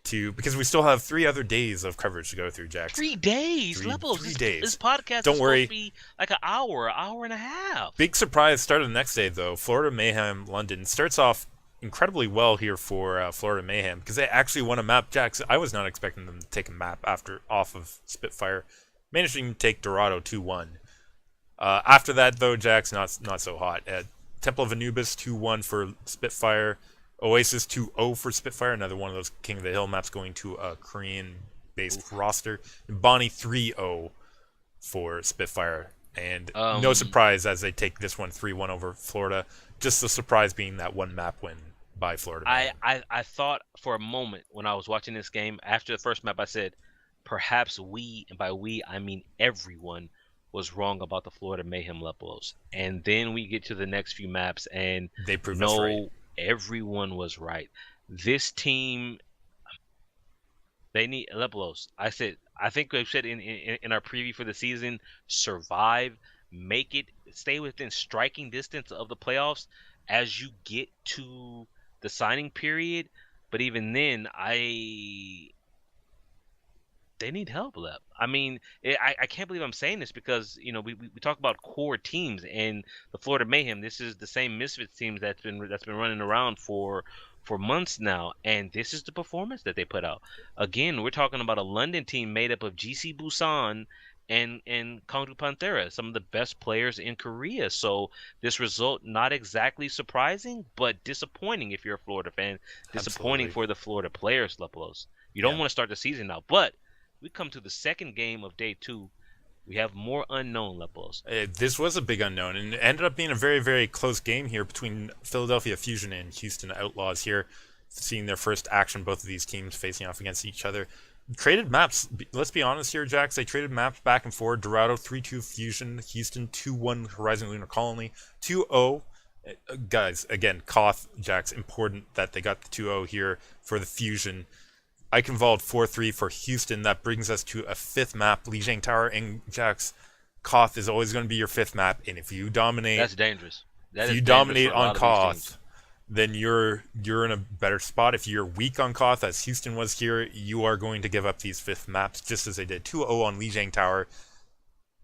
because we still have 3 other days of coverage to go through, Jax. 3 days, Lepelos. 3 days. This podcast Don't is worry. supposed to be like an hour and a half. Big surprise start of the next day though. Florida Mayhem London starts off incredibly well here for Florida Mayhem because they actually won a map. Jax, I was not expecting them to take a map off of Spitfire. Managing to take Dorado 2-1. After that, though, Jax not so hot. Temple of Anubis 2-1 for Spitfire. Oasis 2-0 for Spitfire. Another one of those King of the Hill maps going to a Korean-based roster. And Bonnie 3-0 for Spitfire. And no surprise as they take this one 3-1 over Florida. Just the surprise being that one map win by Florida. I thought for a moment when I was watching this game, after the first map, I said, perhaps we, and by we I mean everyone, was wrong about the Florida Mayhem Lepelos. And then we get to the next few maps and they prove us right. Everyone was right. This team, they need Lepelos. I think we said in our preview for the season, survive, make it, stay within striking distance of the playoffs as you get to the signing period. But even then, they need help, Lep. I mean, I can't believe I'm saying this because, we talk about core teams and the Florida Mayhem. This is the same Misfits teams that's been running around for months now, and this is the performance that they put out. Again, we're talking about a London team made up of GC Busan and Kangju Panthera, some of the best players in Korea. So this result not exactly surprising, but disappointing if you're a Florida fan. Disappointing Absolutely. for the Florida players, Lepelos. You don't Yeah. want to start the season now, but we come to the second game of day 2. We have more unknown, Lepelos. This was a big unknown, and it ended up being a very, very close game here between Philadelphia Fusion and Houston Outlaws here, seeing their first action, both of these teams facing off against each other. Traded maps, let's be honest here, Jax. They traded maps back and forth. Dorado 3-2 Fusion, Houston 2-1 Horizon Lunar Colony, 2-0. Guys, again, Koth, Jax, important that they got the 2-0 here for the Fusion. Eichenwald 4-3 for Houston. That brings us to a fifth map, Lijiang Tower. And Jax, Koth is always going to be your fifth map. And if you dominate, That's dangerous. if you dominate on Koth, then you're in a better spot. If you're weak on Koth, as Houston was here, you are going to give up these fifth maps, just as they did. 2-0 on Lijiang Tower.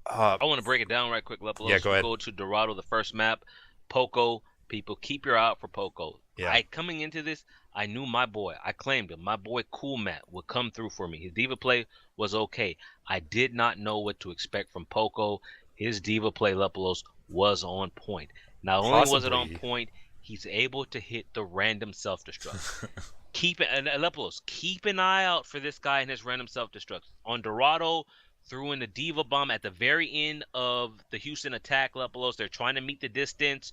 I want to break it down right quick, Lepelos. Yeah, go ahead. Go to Dorado, the first map. Poco, people, keep your eye out for Poco. Yeah. Coming into this, I knew my boy. I claimed him. My boy Cool Matt would come through for me. His diva play was okay. I did not know what to expect from Poco. His diva play, Lepelos, was on point. Not only was it on point, he's able to hit the random self-destruct. Lepelos, keep an eye out for this guy and his random self-destructs. On Dorado, threw in the diva bomb at the very end of the Houston attack, Lepelos. They're trying to meet the distance.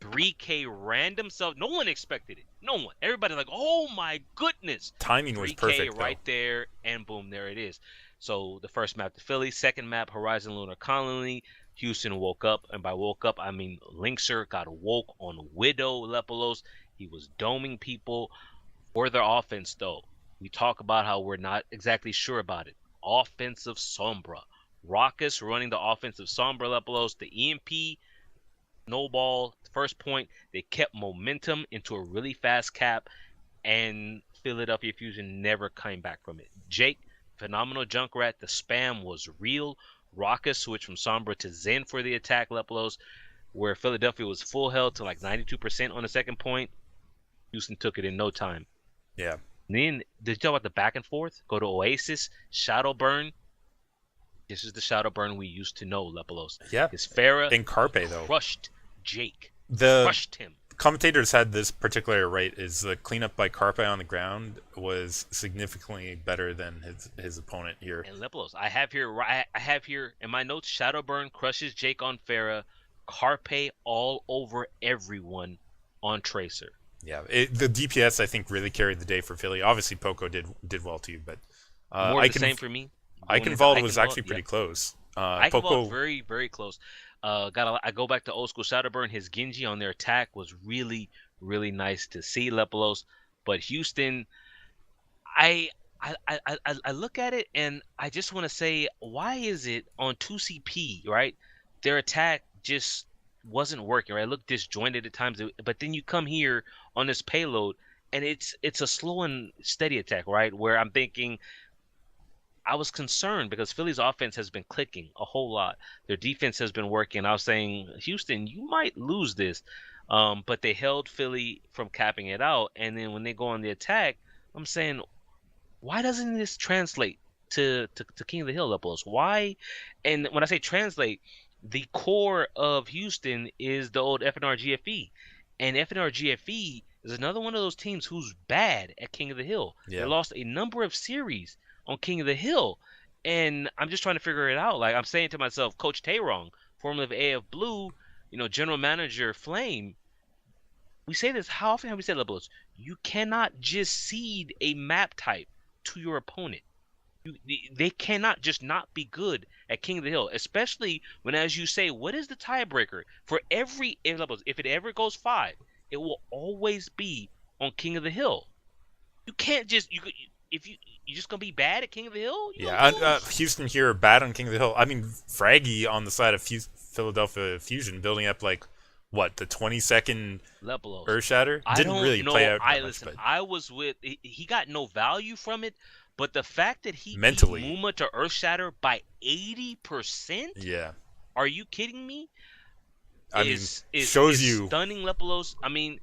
3K random self. No one expected it. No one. Everybody like, oh my goodness. Timing was perfect, right there, and boom, there it is. So the first map to Philly, second map Horizon Lunar Colony. Houston woke up, and by woke up I mean Linkser got woke on Widow, Lepelos. He was doming people for their offense though. We talk about how we're not exactly sure about it. Offensive Sombra. Raucus running the offensive Sombra, Lepelos. The EMP snowball, first point, they kept momentum into a really fast cap, and Philadelphia Fusion never came back from it. Jake, phenomenal Junkrat. The spam was real. Raucus switched from Sombra to Zen for the attack, Lepelos, where Philadelphia was full held to like 92% on the second point. Houston took it in no time. Yeah. And then, did you talk about the back and forth? Go to Oasis, Shadow Burn. This is the Shadow Burn we used to know, Lepelos. Yeah. His Farah And Carpe, though. crushed Jake. The Crushed him. commentators had this particular right, is the cleanup by Carpe on the ground was significantly better than his opponent here. And Lepelos, I have here in my notes, Shadowburn crushes Jake on Farah, Carpe all over everyone on Tracer. Yeah, the DPS I think really carried the day for Philly. Obviously, Poco did well too, but More of the same for me. Eichenwald was actually pretty close. Eichenwald very, very close. I go back to old school Shadowburn. His Genji on their attack was really, really nice to see, Lepelos. But Houston, I look at it and I just want to say, why is it on 2CP, right? Their attack just wasn't working, right? It looked disjointed at times. But then you come here on this payload and it's a slow and steady attack, right? Where I'm thinking, I was concerned because Philly's offense has been clicking a whole lot. Their defense has been working. I was saying, Houston, you might lose this. But they held Philly from capping it out. And then when they go on the attack, I'm saying, why doesn't this translate to King of the Hill levels? Why? And when I say translate, the core of Houston is the old FNR GFE. And FNR GFE is another one of those teams who's bad at King of the Hill. Yeah. They lost a number of series on King of the Hill, and I'm just trying to figure it out. Like I'm saying to myself, Coach Tayrong, formerly of AF Blue, General Manager Flame. We say this. How often have we said, Lebelos? You cannot just cede a map type to your opponent. They cannot just not be good at King of the Hill, especially when, as you say, what is the tiebreaker for every if it ever goes 5, it will always be on King of the Hill. You can't just if you're just gonna be bad at King of the Hill. Houston here are bad on King of the Hill. I mean, Fraggy on the side of Philadelphia Fusion building up like what the 22nd Earthshatter didn't really play out. I was with. He got no value from it, but the fact that he mentally beat Muma to Earthshatter by 80%. Yeah. Are you kidding me? Shows you stunning, Lepelos. I mean,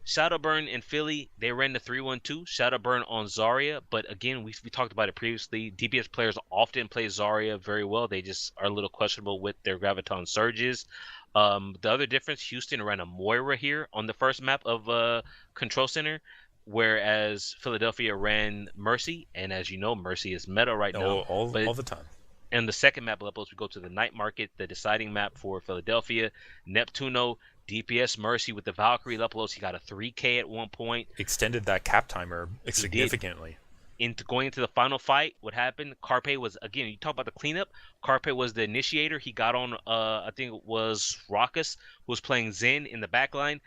Shadowburn in Philly, they ran the 3-1-2. Shadowburn on Zarya, but again, we talked about it previously. DPS players often play Zarya very well. They just are a little questionable with their Graviton surges. The other difference, Houston ran a Moira here on the first map of Control Center, whereas Philadelphia ran Mercy, and as you know, Mercy is meta right now. All the time. And the second map, Lepos, we go to the Night Market, the deciding map for Philadelphia. Neptuno, DPS Mercy with the Valkyrie Lepos. He got a 3K at one point. Extended that cap timer significantly. Going into the final fight, what happened? Carpe was, again, you talk about the cleanup. Carpe was the initiator. He got on, I think it was Raucus, who was playing Zen in the backline,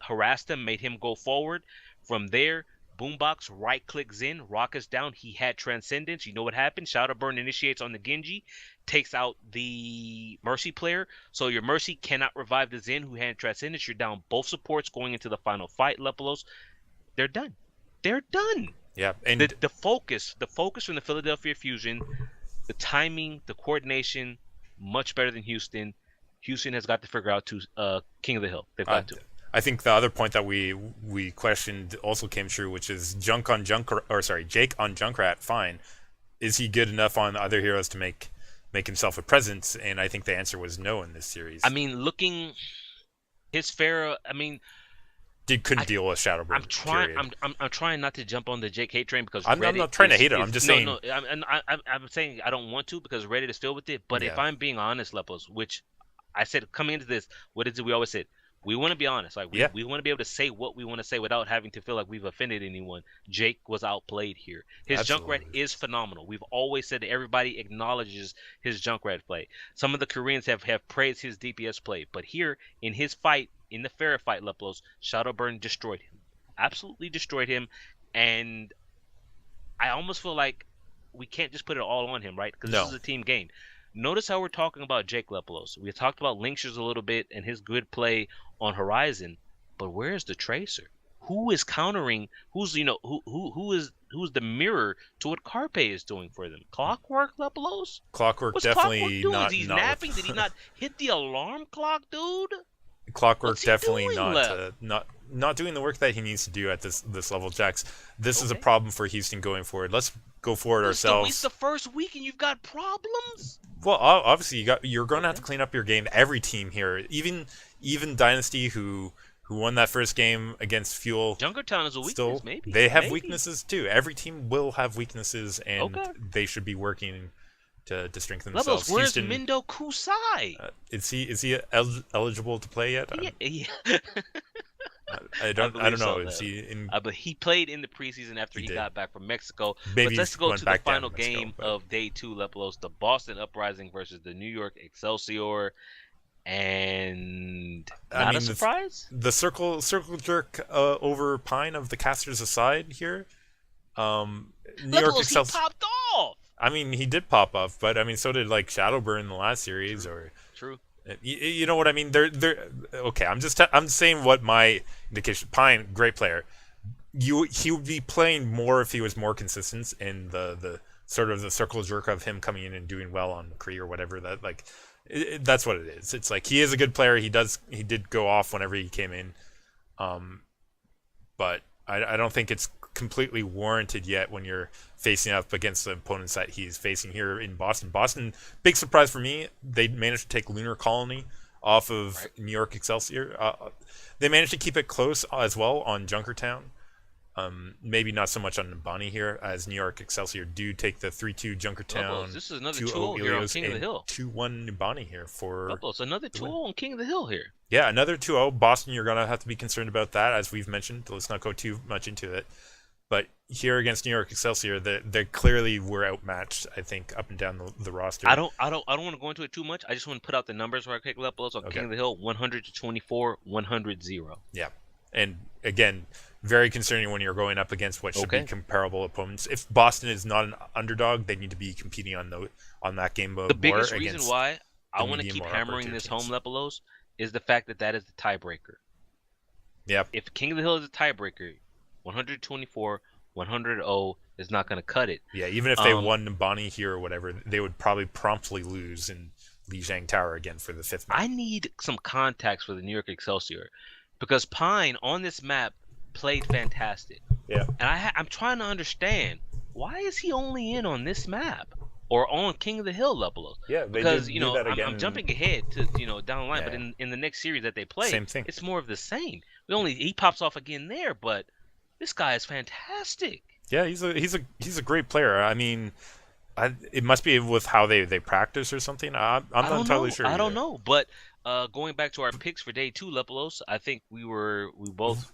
harassed him, made him go forward. From there, Boombox right-clicks in, Raucus down. He had Transcendence. You know what happened? Shadowburn initiates on the Genji, takes out the Mercy player. So your Mercy cannot revive the Zen who had Transcendence. You're down both supports going into the final fight, Lepolos. They're done. They're done. Yeah, and the focus from the Philadelphia Fusion, the timing, the coordination, much better than Houston. Houston has got to figure out to King of the Hill. They've got to. I think the other point that we questioned also came true, which is Jake on Junkrat. Fine, is he good enough on other heroes to make himself a presence? And I think the answer was no in this series. I mean, looking his Pharah. I mean, couldn't deal with Shadowburn. I'm trying not to jump on the Jake hate train because I'm not trying to hate it. I'm just saying. No, I'm saying I don't want to because Reddit is filled with it. But if I'm being honest, Lepos, which I said coming into this, what is it we always said? We want to be honest. Like we want to be able to say what we want to say without having to feel like we've offended anyone. Jake was outplayed here. His Junkrat is phenomenal. We've always said that everybody acknowledges his Junkrat play. Some of the Koreans have praised his DPS play, but here in his fight, in the Pharah fight, Leplos, Shadowburn destroyed him. Absolutely destroyed him, and I almost feel like we can't just put it all on him, right? Because this is a team game. Notice how we're talking about Jake Leplos. We talked about Linkshers a little bit and his good play on Horizon, but where's the Tracer? Who is countering? Who's who's the mirror to what Carpe is doing for them? Clockwork Leplos? Clockwork What's definitely Clockwork doing? not. Is he napping? Did he not hit the alarm clock, dude? Clockwork definitely not doing the work that he needs to do at this level, Jax. This is a problem for Houston going forward. Let's go forward ourselves. It's the first week and you've got problems. Well, obviously you're going to have to clean up your game. Every team here, even Dynasty, who won that first game against Fuel. Junkertown is a weakness, still, maybe. They have weaknesses too. Every team will have weaknesses, and they should be working to strengthen themselves. Where's Mindo Kusai? Is he eligible to play yet? Yeah. I don't know. Is he in? But he played in the preseason after he got back from Mexico. Maybe but let's go to the final game of day 2, Lepolos, the Boston Uprising versus the New York Excelsior. And not a surprise? The circle jerk over Pine of the casters aside here. New York Excelsior popped off. I mean, he did pop off, but I mean, so did like Shadowburn in the last series. True. You know what I mean? They're okay. I'm saying what my indication. Pine, great player. He would be playing more if he was more consistent in the sort of the circle jerk of him coming in and doing well on McCree or whatever. That like, that's what it is. It's like he is a good player. He did go off whenever he came in, but I don't think it's completely warranted yet when you're facing up against the opponents that he's facing here in Boston. Boston, big surprise for me. They managed to take Lunar Colony off of New York Excelsior. They managed to keep it close as well on Junkertown. Maybe not so much on Nabani here, as New York Excelsior do take the 3-2 Junkertown. This is another 2-0 here on King of the Hill. 2-1 Nabani here for. It's another 2-0 on King of the Hill here. Yeah, another 2-0. Boston, you're gonna have to be concerned about that, as we've mentioned. Let's not go too much into it. But here against New York Excelsior, they clearly were outmatched. I think up and down the roster. I don't want to go into it too much. I just want to put out the numbers where I pick Lepos on King of the Hill: 100-24, 100-0. Yeah, and again, very concerning when you're going up against what should be comparable opponents. If Boston is not an underdog, they need to be competing on that game mode. The biggest reason why I want to keep hammering this home, Lepolos, is the fact that is the tiebreaker. Yeah. If King of the Hill is a tiebreaker, 124, 100-0 is not going to cut it. Yeah, even if they won Nabani here or whatever, they would probably promptly lose in Lijiang Tower again for the 5th match. I need some contacts for the New York Excelsior. because Pine on this map played fantastic. Yeah. And I'm trying to understand, why is he only in on this map or on King of the Hill level? Yeah, they Because did do that I'm again. jumping ahead to down the line, but Yeah, in the next series that they play, same thing. it's more of the same. He pops off again there, but this guy is fantastic. Yeah, he's a great player. I mean, it must be with how they practice or something. I'm I not don't entirely know. sure I don't either. know. But going back to our picks for day two, Lepelos, I think we both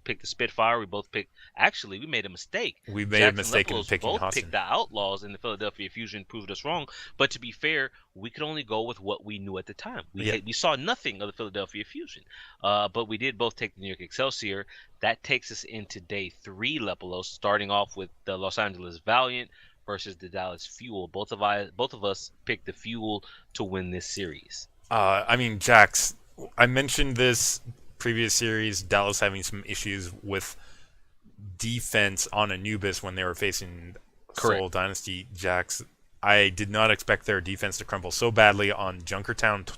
picked the Spitfire. We both picked. Actually, we made a mistake. We made a Jackson mistake in Lepelos picking both picked Austin. the Outlaws, and the Philadelphia Fusion proved us wrong. But to be fair, we could only go with what we knew at the time. Yeah. We saw nothing of the Philadelphia Fusion, but we did both take the New York Excelsior. That takes us into day three, Lepelos, starting off with the Los Angeles Valiant versus the Dallas Fuel. Both of us picked the Fuel to win this series. I mean, Jax, I mentioned this previous series, Dallas having some issues with defense on Anubis when they were facing Correct. Seoul Dynasty. Jax, I did not expect their defense to crumble so badly on Junkertown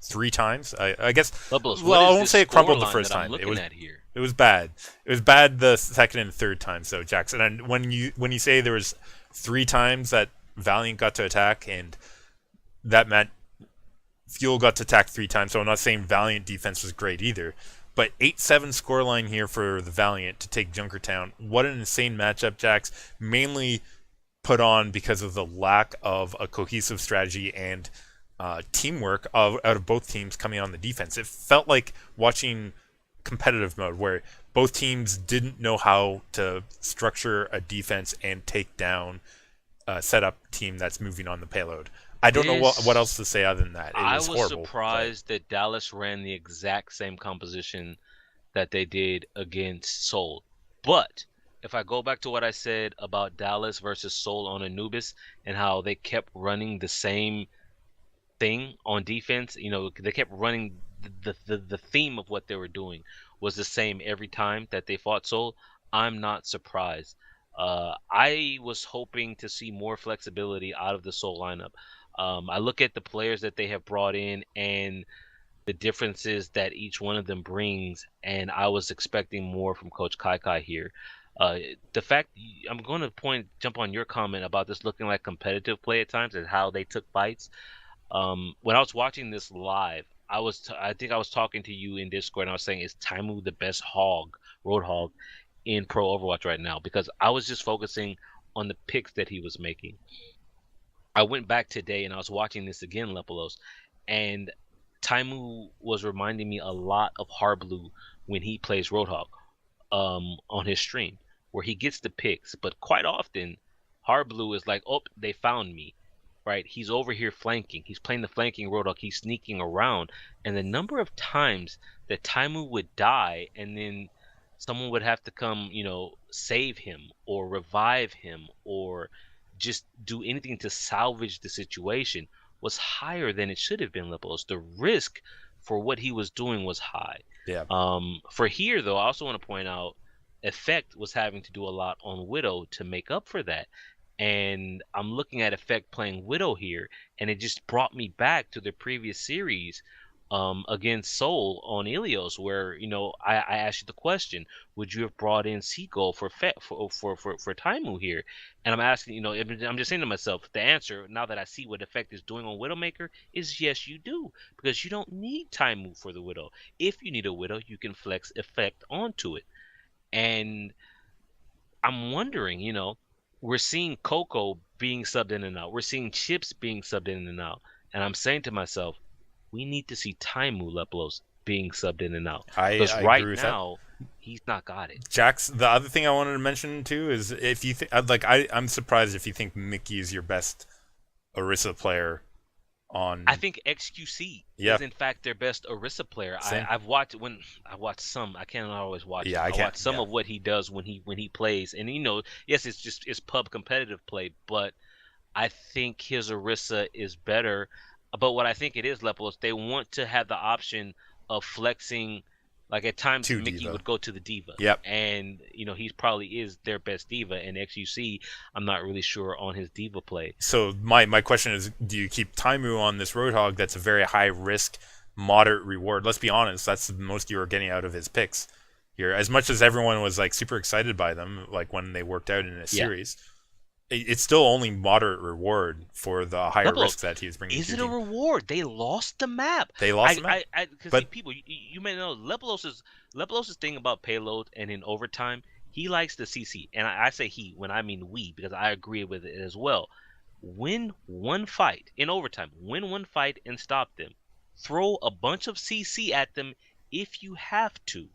three times. I guess. Lepelos, Well, what I is won't this say it crumbled the scoreline first that I'm time. looking at here? It was bad. It was bad the second and third time. So Jackson, and when you say there was three times that Valiant got to attack, and that meant Fuel got to attack three times. So I'm not saying Valiant defense was great either. But 8-7 scoreline here for the Valiant to take Junkertown. What an insane matchup, Jax. Mainly put on because of the lack of a cohesive strategy and teamwork out of both teams coming on the defense. It felt like watching competitive mode where both teams didn't know how to structure a defense and take down a setup team that's moving on the payload. I don't know what else to say other than that. It was horrible. Surprised that Dallas ran the exact same composition that they did against Seoul. But if I go back to what I said about Dallas versus Seoul on Anubis and how they kept running the same thing on defense, they kept running the theme of what they were doing was the same every time that they fought Seoul. I'm not surprised. I was hoping to see more flexibility out of the Seoul lineup. I look at the players that they have brought in and the differences that each one of them brings, and I was expecting more from Coach Kai Kai here. The fact I'm going to jump on your comment about this looking like competitive play at times and how they took fights. When I was watching this live, I think I was talking to you in Discord and I was saying, is Taimu the best road hog in Pro Overwatch right now? Because I was just focusing on the picks that he was making. I went back today and I was watching this again, Lepelos, and Taimu was reminding me a lot of Harblu when he plays Roadhog on his stream, where he gets the picks, but quite often Harblu is like, oh, they found me, right? He's over here flanking. He's playing the flanking Roadhog. He's sneaking around, and the number of times that Taimu would die and then someone would have to come, save him or revive him or just do anything to salvage the situation was higher than it should have been, Lipos. The risk for what he was doing was high. Yeah. For here, though, I also want to point out Effect was having to do a lot on Widow to make up for that. And I'm looking at Effect playing Widow here, and it just brought me back to the previous series against Seoul on Ilios, where I asked you the question: would you have brought in Seagull for Taimu here? And I'm asking, I'm just saying to myself, the answer now that I see what Effect is doing on Widowmaker is yes, you do, because you don't need Taimu for the Widow. If you need a Widow, you can flex Effect onto it. And I'm wondering, we're seeing Coco being subbed in and out. We're seeing Chips being subbed in and out. And I'm saying to myself, we need to see Taimu Leplos being subbed in and out. Because right now, he's not got it. Jax, the other thing I wanted to mention too is if you think, I'm surprised if you think Mickey is your best Orisa player on. I think XQC is in fact their best Orisa player. I've watched some. I can't always watch. Yeah, I watch some of what he does when he plays, and yes, it's pub competitive play, but I think his Orisa is better. But what I think it is, Lepos, they want to have the option of flexing. Like at times, Mickey would go to the diva. Yep. And he probably is their best diva. And XUC, I'm not really sure on his diva play. So my question is, do you keep Taimu on this Roadhog that's a very high risk moderate reward. Let's be honest, that's the most you were getting out of his picks here. As much as everyone was like super excited by them, like when they worked out in a Yeah. series, it's still only moderate reward for the higher Rebels, risk that he was bringing to is your it a team. reward? They lost the map. They lost the map, Because but people, you may know Lepelos's thing about payload and in overtime, he likes the CC, and I say he when I mean we because I agree with it as well. Win one fight in overtime, win one fight and stop them. Throw a bunch of CC at them if you have to.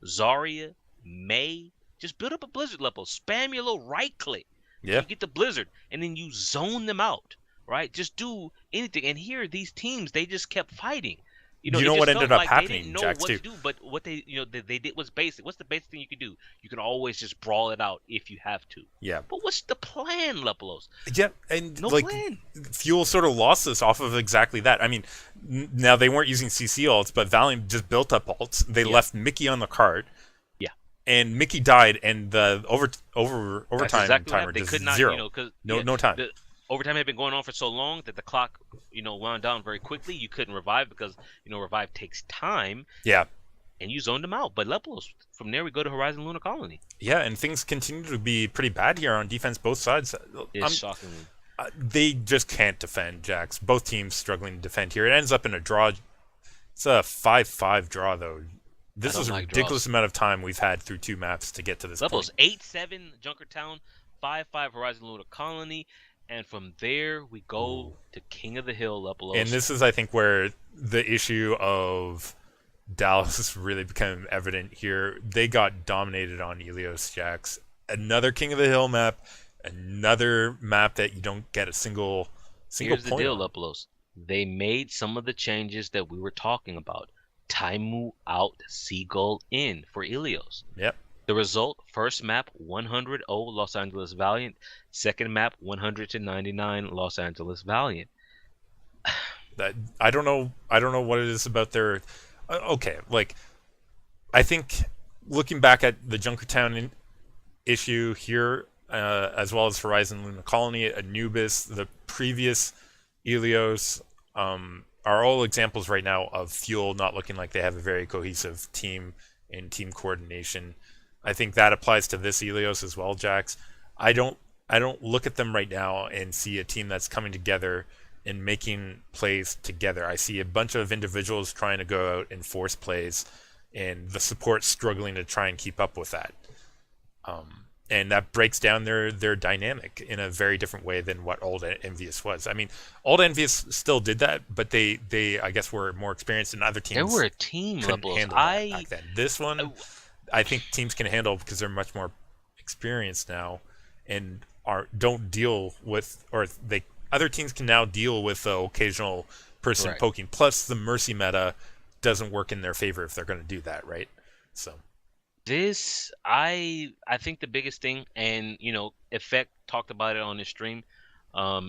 Zarya, May, just build up a blizzard level. Spam your little right click till yeah. you get the blizzard, and then you zone them out. Right? Just do anything. And here, these teams, they just kept fighting. You It know what just felt ended up like they didn't happening, know Jax, what too? to do. But what they did was basic. What's the basic thing you can do? You can always just brawl it out if you have to. Yeah. But what's the plan, Lepelos? Yeah, and No like plan. Fuel sort of lost this off of exactly that. I mean, now they weren't using CC ults, but Valiant just built up ults. They left Mickey on the card, Yeah. and Mickey died, and the That's overtime exactly what timer happened. They just could not, zero. because No time. the overtime had been going on for so long that the clock, wound down very quickly. You couldn't revive because revive takes time, Yeah, and you zoned them out. But Lepelos, from there we go to Horizon Lunar Colony. yeah, and things continue to be pretty bad here on defense, both sides. It's shockingly. They just can't defend, Jax. Both teams struggling to defend here. It ends up in a draw. It's a 5-5 draw, though. This is a ridiculous amount of time we've had through two maps to get to this Levels point. 8-7 Junkertown, 5-5 Horizon Lunar Colony, and from there we go to King of the Hill, Lepelos. And this is, I think, where the issue of Dallas really became evident here. They got dominated on Ilios, Jax. Another King of the Hill map, another map that you don't get a single Here's the point deal, on. Lepelos. They made some of the changes that we were talking about. Taimu out, Seagull in for Ilios. Yep. The result, first map 100-0 Los Angeles Valiant, second map 100-99 Los Angeles Valiant. That I don't know what it is about their okay, like I think looking back at the Junkertown issue here, as well as Horizon Luna Colony, Anubis, the previous Ilios, are all examples right now of Fuel not looking like they have a very cohesive team and team coordination. I think that applies to this Ilios as well, Jax. I don't look at them right now and see a team that's coming together and making plays together. I see a bunch of individuals trying to go out and force plays, and the support struggling to try and keep up with that. And that breaks down their dynamic in a very different way than what old Envious was. I mean, old Envious still did that, but they I guess were more experienced, and other teams They were a team, couldn't Lepelos. handle that back then. This one, I think teams can handle because they're much more experienced now, and don't deal with, or they other teams can now deal with the occasional person Right. poking. Plus, the Mercy meta doesn't work in their favor if they're going to do that, right? So. This, I think the biggest thing, and Effect talked about it on his stream,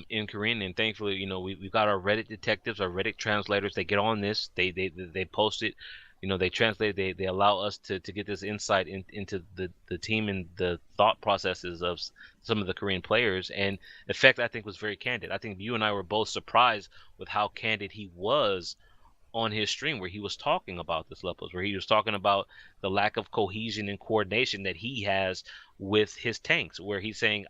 in Korean, and thankfully, we've got our Reddit detectives, our Reddit translators. They get on this, they post it, they translate, they allow us to get this insight into the team and the thought processes of some of the Korean players. And Effect, I think, was very candid. I think you and I were both surprised with how candid he was on his stream, where he was talking about this Lepos, where he was talking about the lack of cohesion and coordination that he has with his tanks, where he's saying,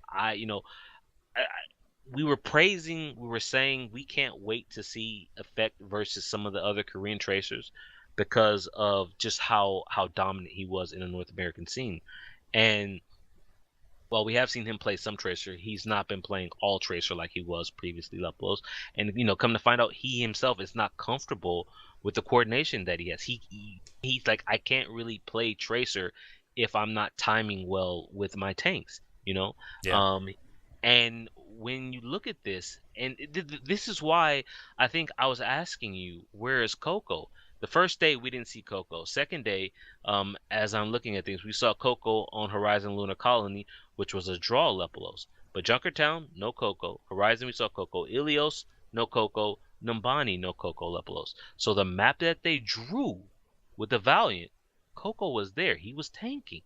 we were saying we can't wait to see Effect versus some of the other Korean tracers because of just how dominant he was in the North American scene. And while we have seen him play some tracer, he's not been playing all tracer like he was previously, Leplos. And come to find out, he himself is not comfortable with the coordination that he has. He's like, I can't really play tracer if I'm not timing well with my tanks. Yeah. And when you look at this, and this is why I think I was asking you, where is Coco? The first day we didn't see Coco. Second day, as I'm looking at things, we saw Coco on Horizon Lunar Colony, which was a draw, Lepelos. But Junkertown, no Coco. Horizon, we saw Coco. Ilios, no Coco. Numbani, no Coco, Lepelos. So the map that they drew with the Valiant, Coco was there. He was tanking.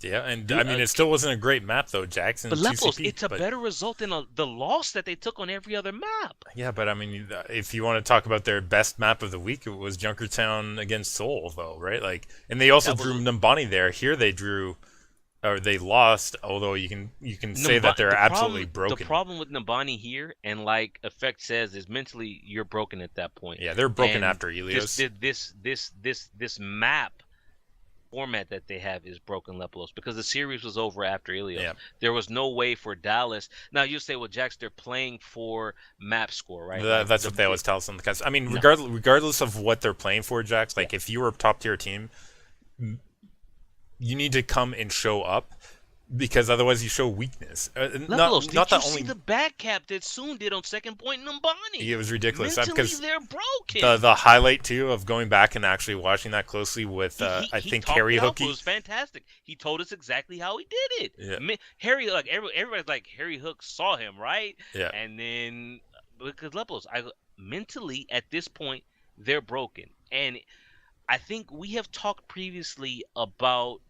Yeah, and Do, I mean, it still wasn't a great map though, Jackson. but Leplos, 2CP, it's a but better result than the loss that they took on every other map. yeah, but I mean, if you want to talk about their best map of the week, it was Junkertown against Seoul, though, right? Like, and they also That drew was Numbani there. Here they drew, or they lost. Although you can say that they're absolutely The broken. problem with Nabani here, and like Effect says, is mentally you're broken at that point. Yeah, they're broken And after Elios. this map format that they have is broken, Leplos, because the series was over after Ilios. Yeah. There was no way for Dallas. Now you say, well, Jax, they're playing for map score, right? That's what they always tell us on the cast. I mean, No. regardless of what they're playing for, Jax, like if you were a top tier team, you need to come and show up, because otherwise you show weakness. Leplos, did not you that see only the back cap that Soon did on second point Numbani? it was ridiculous Mentally, because they're broken. the highlight too of going back and actually watching that closely with I think talked Harry it out, Hookie. it was fantastic. He told us exactly how he did it. Yeah. Harry, like everybody's like Harry Hook saw him, right? Yeah. And then because Lepos, mentally at this point they're broken, and I think we have talked previously about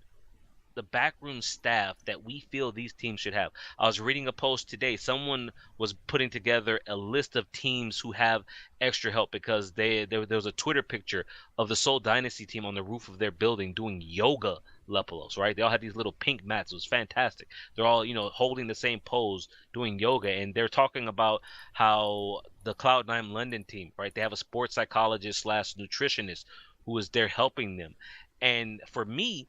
the backroom staff that we feel these teams should have. I was reading a post today. Someone was putting together a list of teams who have extra help because there was a Twitter picture of the Seoul Dynasty team on the roof of their building doing yoga, Lepolos, right? They all had these little pink mats. It was fantastic. They're all, holding the same pose, doing yoga, and they're talking about how the Cloud9 London team, right? They have a sports psychologist / nutritionist who is there helping them. And for me,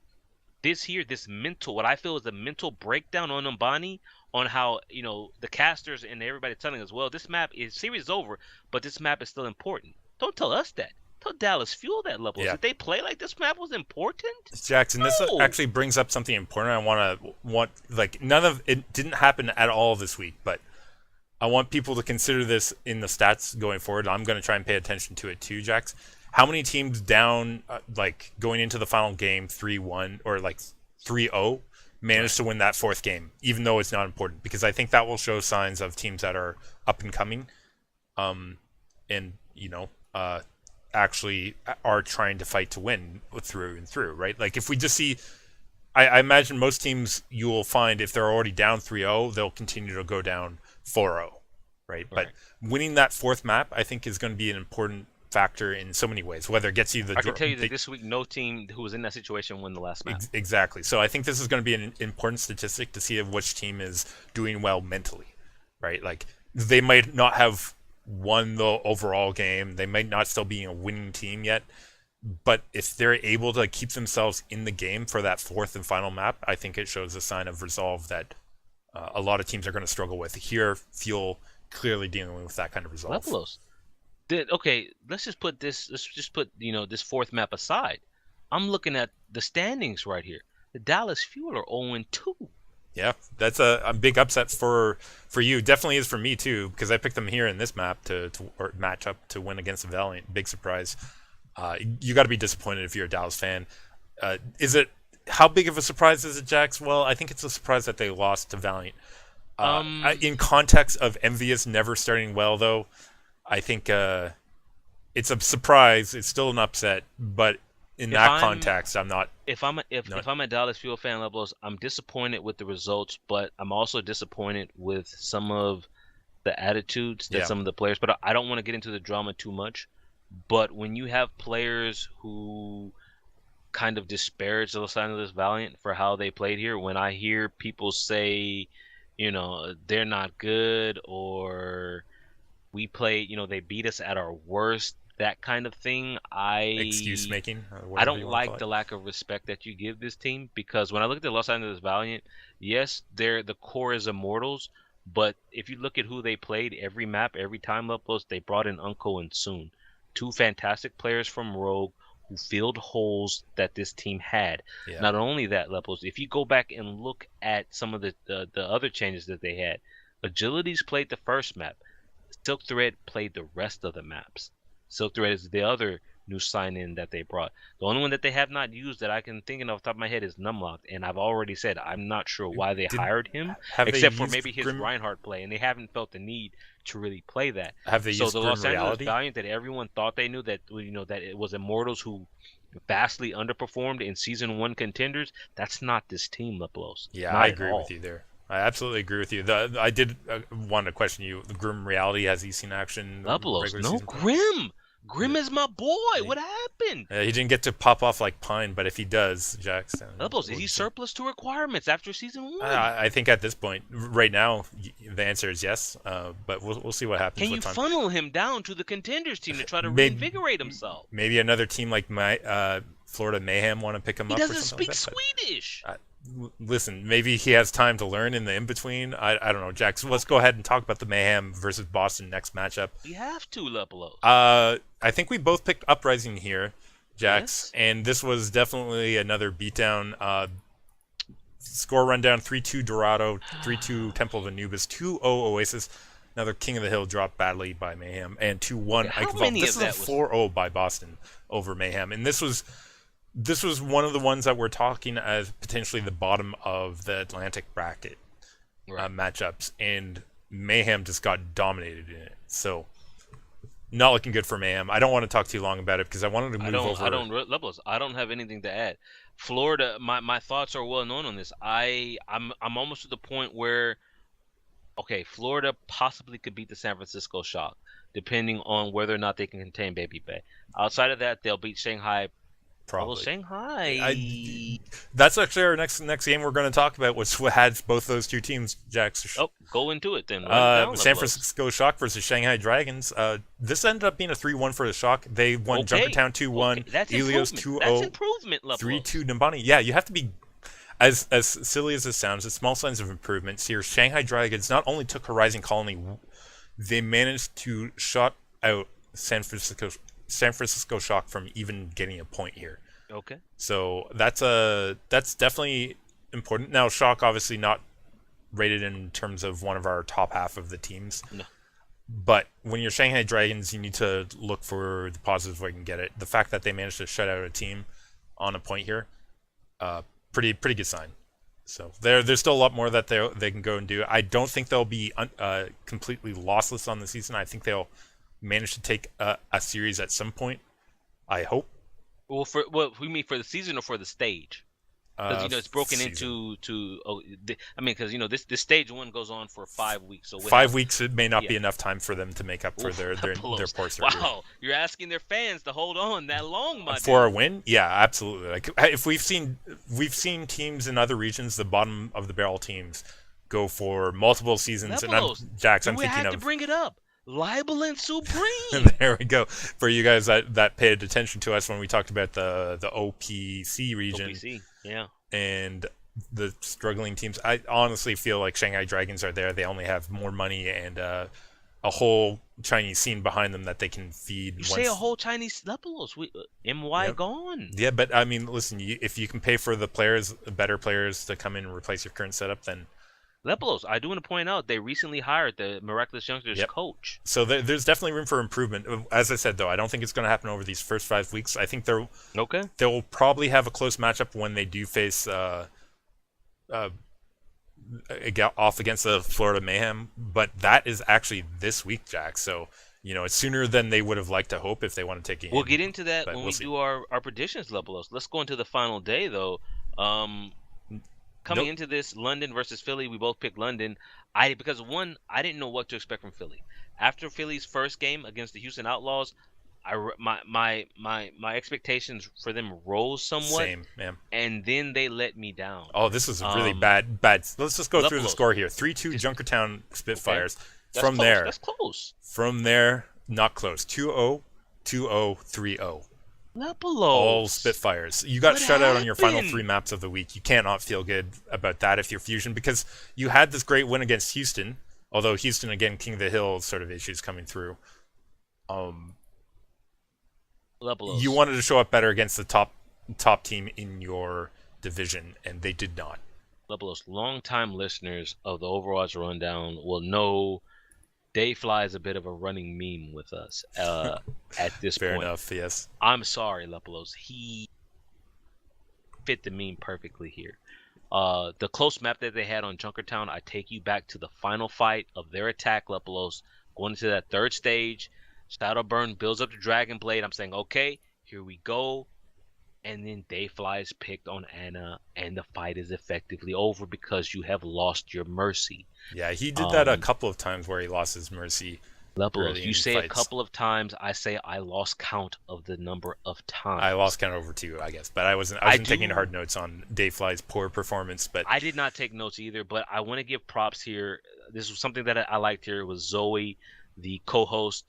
this mental, what I feel is a mental breakdown on Umbani, on how, the casters and everybody telling us, well, this map is series is over, but this map is still important. Don't tell us that. Tell Dallas Fuel that level. Yeah. Did they play like this map was important? Jackson, this No. actually brings up something important. I want like none of it didn't happen at all this week, but I want people to consider this in the stats going forward. I'm going to try and pay attention to it too, Jax. How many teams down, like going into the final game 3-1 or like 3-0, managed to win that fourth game, even though it's not important? Because I think that will show signs of teams that are up and coming, and actually are trying to fight to win through and through, right? Like if we just see, I imagine most teams you will find if they're already down 3-0, they'll continue to go down 4-0, right? But winning that fourth map, I think, is going to be an important factor in so many ways, whether it gets you the I can tell you that this week no team who was in that situation won the last map. Exactly. So I think this is going to be an important statistic to see which team is doing well mentally, right? Like they might not have won the overall game, they might not still be a winning team yet, but if they're able to keep themselves in the game for that fourth and final map, I think it shows a sign of resolve that a lot of teams are going to struggle with. Here, Fuel clearly dealing with that kind of resolve. Lepolos. Okay, let's just put this this fourth map aside. I'm looking at the standings right here. The Dallas Fuel are 0-2. Yeah, that's a big upset for you. Definitely is for me too, because I picked them here in this map to match up to win against the Valiant. Big surprise. You got to be disappointed if you're a Dallas fan. How big of a surprise is it, Jax? Well, I think it's a surprise that they lost to Valiant. In context of Envious never starting well, though, I think it's a surprise. It's still an upset, but in that context, I'm not. If I'm a Dallas Fuel fan, levels, I'm disappointed with the results, but I'm also disappointed with some of the attitudes that some of the players. But I don't want to get into the drama too much. But when you have players who kind of disparage the Los Angeles Valiant for how they played here, when I hear people say, they're not good, or we play, they beat us at our worst, that kind of thing, excuse making. I don't like the lack of respect that you give this team, because when I look at the Los Angeles Valiant, yes, the core is Immortals, but if you look at who they played every map, every time Leplos, they brought in Unko and Soon, two fantastic players from Rogue who filled holes that this team had. Yeah. Not only that, Leplos, if you go back and look at some of the other changes that they had, Agilities played the first map. Silk Thread played the rest of the maps. Silk Thread is the other new sign-in that they brought. The only one that they have not used that I can think of off the top of my head is Numlocked, and I've already said I'm not sure why they hired him, except for maybe his Reinhardt play, and they haven't felt the need to really play that. Have they used the Los Grim Angeles Reality? Valiant that everyone thought they knew, that that it was Immortals who vastly underperformed in season 1 contenders, that's not this team, Lepelos. Yeah, I Not at agree with all. you there. I absolutely agree with you. I did want to question you. The Grim reality, has he seen action Lepelos, regular no season play? Grim. Yeah. Grim is my boy. He, What happened? he didn't get to pop off like Pine, but if he does, Jackson, Lepelos, is he surplus to requirements after season 1? I think at this point, right now, the answer is yes. But we'll see what happens Can you with time. funnel him down to the contenders team to try to Maybe, reinvigorate himself? maybe another team like my Florida Mayhem want to pick him He up. doesn't or something speak like that, Swedish. listen, maybe he has time to learn in the in between. I don't know, Jack. So let's go ahead and talk about the Mayhem versus Boston next matchup. We have to, Lepelos. I think we both picked Uprising here, Jax, Yes. and this was definitely another beatdown. Score rundown: 3-2 Dorado, 3-2 Temple of Anubis, 2-0 Oasis. Another King of the Hill dropped badly by Mayhem, and 2-1 Okay, how Ike Vault. many This of is a that was- 4-0 by Boston over Mayhem, and this was one of the ones that we're talking as potentially the bottom of the Atlantic bracket Right. matchups, and Mayhem just got dominated in it. So not looking good for Mayhem. I don't want to talk too long about it because I wanted to move over. Lepelos, I don't have anything to add. Florida, my thoughts are well known on this. I'm almost to the point where, okay, Florida possibly could beat the San Francisco Shock, depending on whether or not they can contain Baby Bay. Outside of that, they'll beat Shanghai. Probably. Although Shanghai. That's actually our next game we're going to talk about, which had both those two teams, Jax. Oh, go into it then. Run it down, San Lepelos. Francisco Shock versus Shanghai Dragons. This ended up being a 3-1 for the Shock. They won Okay. Junkertown 2-1, Okay, that's Helios improvement. 2-0, That's improvement, Lepelos. 3-2 Nimbani. Yeah, you have to be as silly as it sounds. It's small signs of improvement. Here, Shanghai Dragons not only took Horizon Colony, they managed to shut out San Francisco Shock from even getting a point here. Okay. So that's definitely important. Now, Shock obviously not rated in terms of one of our top half of the teams. No. But when you're Shanghai Dragons, you need to look for the positives where you can get it. The fact that they managed to shut out a team on a point here, pretty good sign. So there's still a lot more that they can go and do. I don't think they'll be completely lossless on the season. I think they'll manage to take a series at some point. I hope. Well, we mean for the season or for the stage? Because it's broken season. because this stage 1 goes on for 5 weeks. So 5 weeks, it may not be Yeah. enough time for them to make up for their Lepelos. poor start. Wow, you're asking their fans to hold on that long, my For a dude. win, yeah, absolutely. Like if we've seen teams in other regions, the bottom of the barrel teams go for multiple seasons, and Lepelos, I'm we thinking have to of. bring it up. Libel and Supreme. There we go. For you guys that paid attention to us when we talked about the OPC region. OPC, yeah. And the struggling teams, I honestly feel like Shanghai Dragons are there. They only have more money and a whole Chinese scene behind them that they can feed. You say a whole Chinese Lepelos. MY Yep. gone. Yeah, but I mean, listen, if you can pay for the better players to come in and replace your current setup, then Lepelos, I do want to point out they recently hired the Miraculous Youngsters Yep. coach. so there's definitely room for improvement. As I said, though, I don't think it's going to happen over these first 5 weeks. I think Okay. they'll probably have a close matchup when they do face off against the Florida Mayhem, but that is actually this week, Jack. So it's sooner than they would have liked to hope if they want to take it. We'll get into that but when we'll we see. do our predictions, Lepelos. Let's go into the final day, though. Coming Nope. into this, London versus Philly, we both picked London. Because one, I didn't know what to expect from Philly. After Philly's first game against the Houston Outlaws, my expectations for them rose somewhat, Same, man. and then they let me down. Oh, this is a really bad. Let's just go through the score here. 3-2 Junkertown Spitfires. That's From close. there, That's close. From there, not close. 2-0, 2-0, 3-0. Lepelos. All Spitfires. You got What shut out on your final happened? 3 maps of the week. You cannot feel good about that if you're Fusion, because you had this great win against Houston. Although Houston, again, King of the Hill sort of issues coming through. Lepelos. You wanted to show up better against the top team in your division, and they did not. Lepelos, longtime listeners of the Overwatch Rundown will know Dayfly is a bit of a running meme with us at this Fair point. enough, yes. I'm sorry, Lepelos. He fit the meme perfectly here. The close map that they had on Junkertown, I take you back to the final fight of their attack, Lepelos, going into that third stage. Shadowburn builds up the Dragon Blade. I'm saying, okay, here we go. and then Dayfly is picked on Anna, and the fight is effectively over because you have lost your mercy. Yeah, he did that a couple of times where he lost his mercy Lepelos, early you in say a fights. couple of times. I say I lost count of the number of times. I lost count over 2, I guess, but I wasn't taking hard notes on Dayfly's poor performance. But I did not take notes either. But I want to give props here. This was something that I liked here. Was Zoe, the co-host,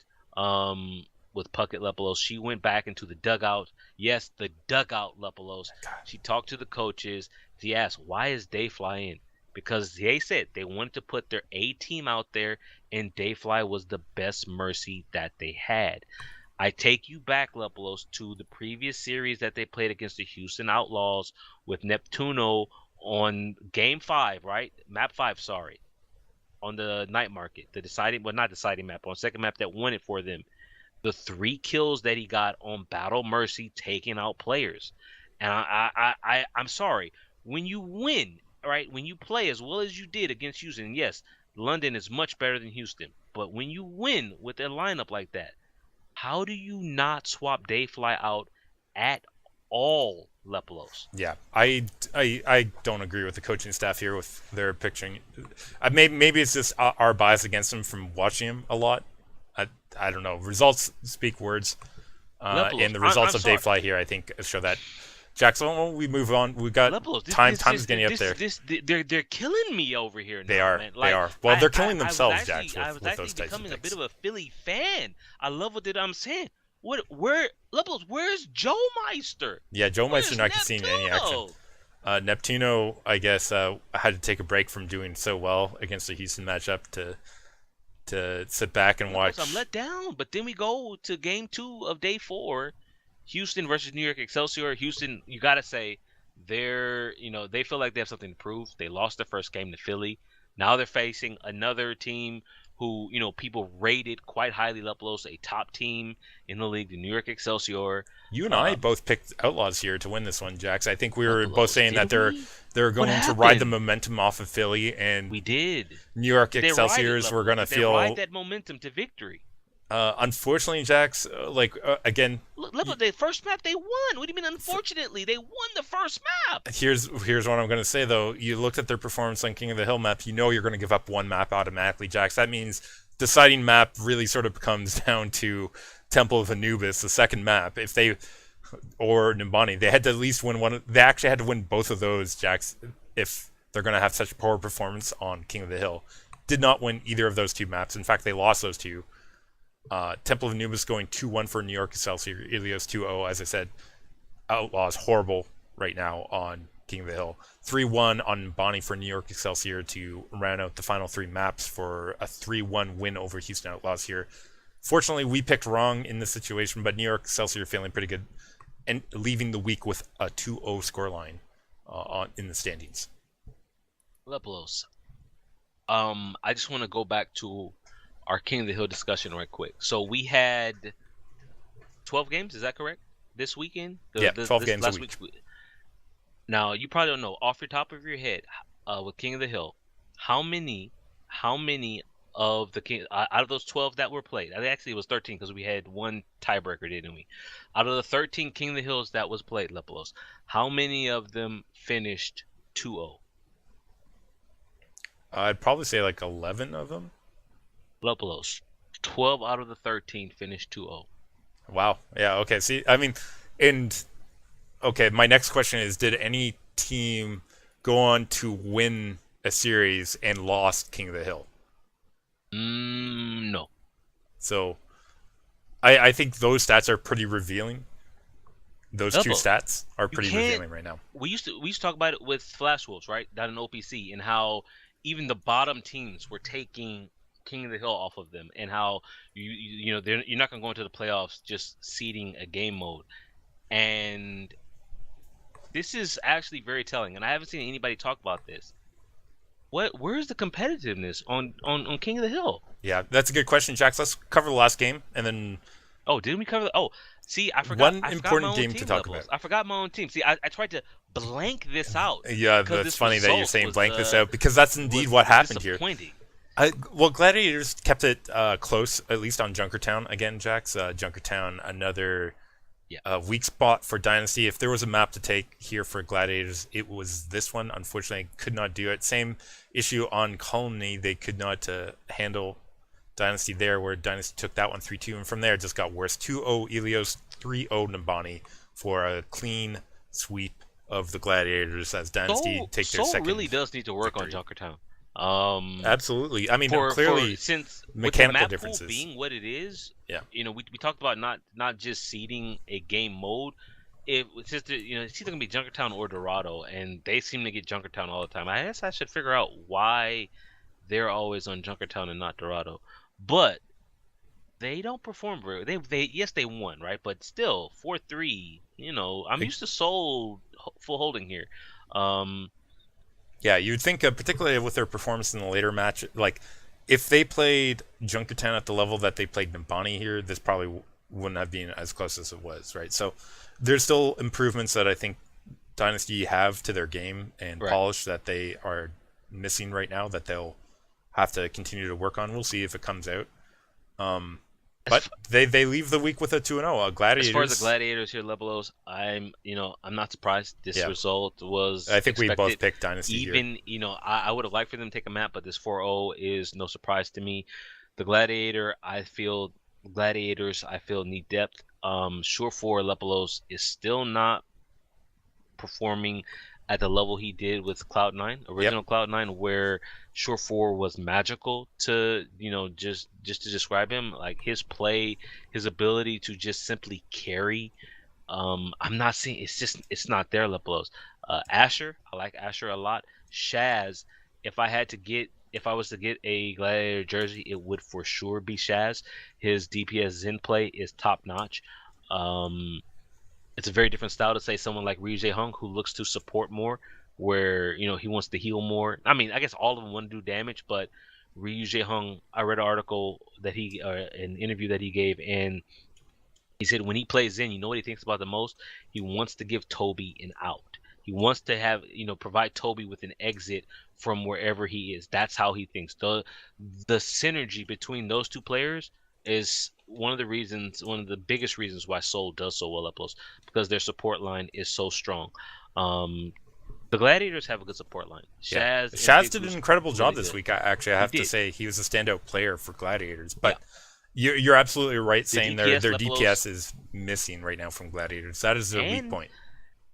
with Puckett Lepelos. She went back into the dugout. Yes, the dugout Lepelos. She talked to the coaches. She asked, "Why is Dayfly in?" Because they said they wanted to put their A team out there, and Dayfly was the best mercy that they had. I take you back, Lepelos, to the previous series that they played against the Houston Outlaws with Neptuno on Game 5, right? Map 5, sorry. On the night market. The deciding, well, not deciding map, on second map that won it for them. The 3 kills that he got on Battle Mercy taking out players. And I'm sorry. When you win, right? When you play as well as you did against Houston, yes, London is much better than Houston. But when you win with a lineup like that, how do you not swap Dayfly out at all, Lepelos? yeah, I don't agree with the coaching staff here with their picturing. Maybe it's just our bias against him from watching him a lot. I don't know. Results speak words, and the results of Dayfly here, I think, show that. Jackson, when we move on, we got Lepelos, time is getting up there. They're killing me over here now, They are. man. They are. Well, they're killing themselves, Jax, I was with those actually types of becoming a picks. bit of a Philly fan. I love what I'm saying. Lepelos, where's Joe Meister? Yeah, Joe Meister not Neptuno? seeing any action. Neptuno, I guess, had to take a break from doing so well against the Houston matchup to sit back and watch. I'm let down, but then we go to game 2 of day 4, Houston versus New York Excelsior. Houston, you gotta say, they feel like they have something to prove. They lost their first game to Philly. Now they're facing another team who, people rated quite highly, Lepelos, a top team in the league, the New York Excelsior. You and I both picked Outlaws here to win this one, Jax. I think we were both saying that did they're going to ride the momentum off of Philly, and we did. New York Excelsiors were going to feel ride that momentum to victory. Unfortunately, Jax, again, Look, the first map they won. What do you mean? Unfortunately, they won the first map. Here's what I'm going to say though. You looked at their performance on King of the Hill map. You know you're going to give up one map automatically, Jax. That means deciding map really sort of comes down to Temple of Anubis, the second map. If they or Nimbani, they had to at least win one. They actually had to win both of those, Jax, if they're going to have such a poor performance on King of the Hill. Did not win either of those 2 maps. In fact, they lost those 2. Temple of Anubis going 2-1 for New York Excelsior. Ilios 2-0. As I said, Outlaws horrible right now on King of the Hill. 3-1 on Bonnie for New York Excelsior to round out the final 3 maps for a 3-1 win over Houston Outlaws here. Fortunately, we picked wrong in this situation, but New York Excelsior feeling pretty good and leaving the week with a 2-0 scoreline in the standings. Lepelos, I just want to go back to our King of the Hill discussion right quick. So we had 12 games, is that correct? This weekend? 12 games a week. Now, you probably don't know, off your top of your head, with King of the Hill, how many of the King, out of those 12 that were played, actually it was 13 because we had one tiebreaker, didn't we? Out of the 13 King of the Hills that was played, Lepelos, how many of them finished 2-0? I'd probably say like 11 of them. Lepelos, 12 out of the 13 finished 2-0. Wow. Yeah, okay. See, I mean, okay, my next question is, did any team go on to win a series and lost King of the Hill? No. So, I think those stats are pretty revealing. Those 2 stats are pretty revealing right now. We used to talk about it with Flash Wolves, right, down in OPC, and how even the bottom teams were taking King of the Hill off of them, and how you're not going to go into the playoffs just seeding a game mode. And this is actually very telling, and I haven't seen anybody talk about this. Where's the competitiveness on King of the Hill? Yeah, that's a good question, Jax. Let's cover the last game, and then... Oh, didn't we cover... see, I forgot... One important game to talk about. I forgot my own team. See, I tried to blank this out. Yeah, that's funny that you're saying blank this out, because that's indeed what happened here. Well, Gladiators kept it close, at least on Junkertown. Again, Jax, Junkertown, another Weak spot for Dynasty. If there was a map to take here for Gladiators, it was this one. Unfortunately, could not do it. Same issue on Colony. They could not handle Dynasty there, where Dynasty took that one 3-2, and from there it just got worse. 2-0 Ilios, 3-0 Nabani for a clean sweep of the Gladiators as Dynasty take their second. Really does need to work victory. on Junkertown. Absolutely. I mean, clearly, since mechanical with the map differences pool being what it is, yeah. We talked about not just seeding a game mode. It's just it's either gonna be Junkertown or Dorado, and they seem to get Junkertown all the time. I guess I should figure out why they're always on Junkertown and not Dorado, but they don't perform very. They won, right, but still 4-3. I'm used to Seoul full holding here. Yeah, you'd think, particularly with their performance in the later match, like if they played Junkertown at the level that they played Nabani here, this probably wouldn't have been as close as it was, right? So there's still improvements that I think Dynasty have to their game and polish that they are missing right now that they'll have to continue to work on. We'll see if it comes out. But they leave the week with a 2-0. Gladiators. As far as the Gladiators here, Lebelos, I'm not surprised. This result was. I think expected. We both picked Dynasty Even here. I would have liked for them to take a map, but this 4-0 is no surprise to me. The Gladiators, I feel need depth. Sure 4 Lebelos is still not performing at the level he did with Cloud9, original Cloud9, where Sure 4 was magical to, just to describe him. Like his play, his ability to just simply carry. I'm not seeing, it's not there, Lebelos. Asher, I like Asher a lot. Shaz, if I was to get a Gladiator jersey, it would for sure be Shaz. His DPS Zen play is top notch. It's a very different style to say someone like Ryu Jae-hung, who looks to support more, where he wants to heal more. I mean, I guess all of them want to do damage, but Ryu Jae-hung, I read an article that an interview that he gave, and he said when he plays Zen, you know what he thinks about the most? He wants to give Toby an out. He wants to have provide Toby with an exit from wherever he is. That's how he thinks. The synergy between those two players is one of the biggest reasons why Seoul does so well up close, because their support line is so strong. The Gladiators have a good support line. Shaz did an incredible job this week. I have to say he was a standout player for Gladiators. But you're absolutely right saying their DPS is missing right now from Gladiators. That is their weak point.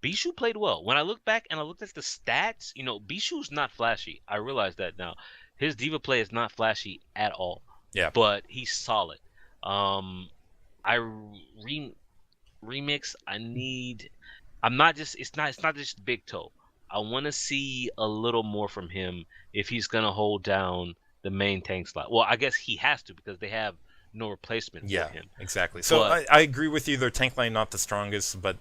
Bishu played well. When I look back and I looked at the stats, Bishu's not flashy. I realize that now. His diva play is not flashy at all. Yeah. But he's solid. Remix. It's not just big toe. I want to see a little more from him if he's gonna hold down the main tank slot. Well, I guess he has to, because they have no replacement for him. Yeah, exactly. So I agree with you. Their tank line not the strongest, but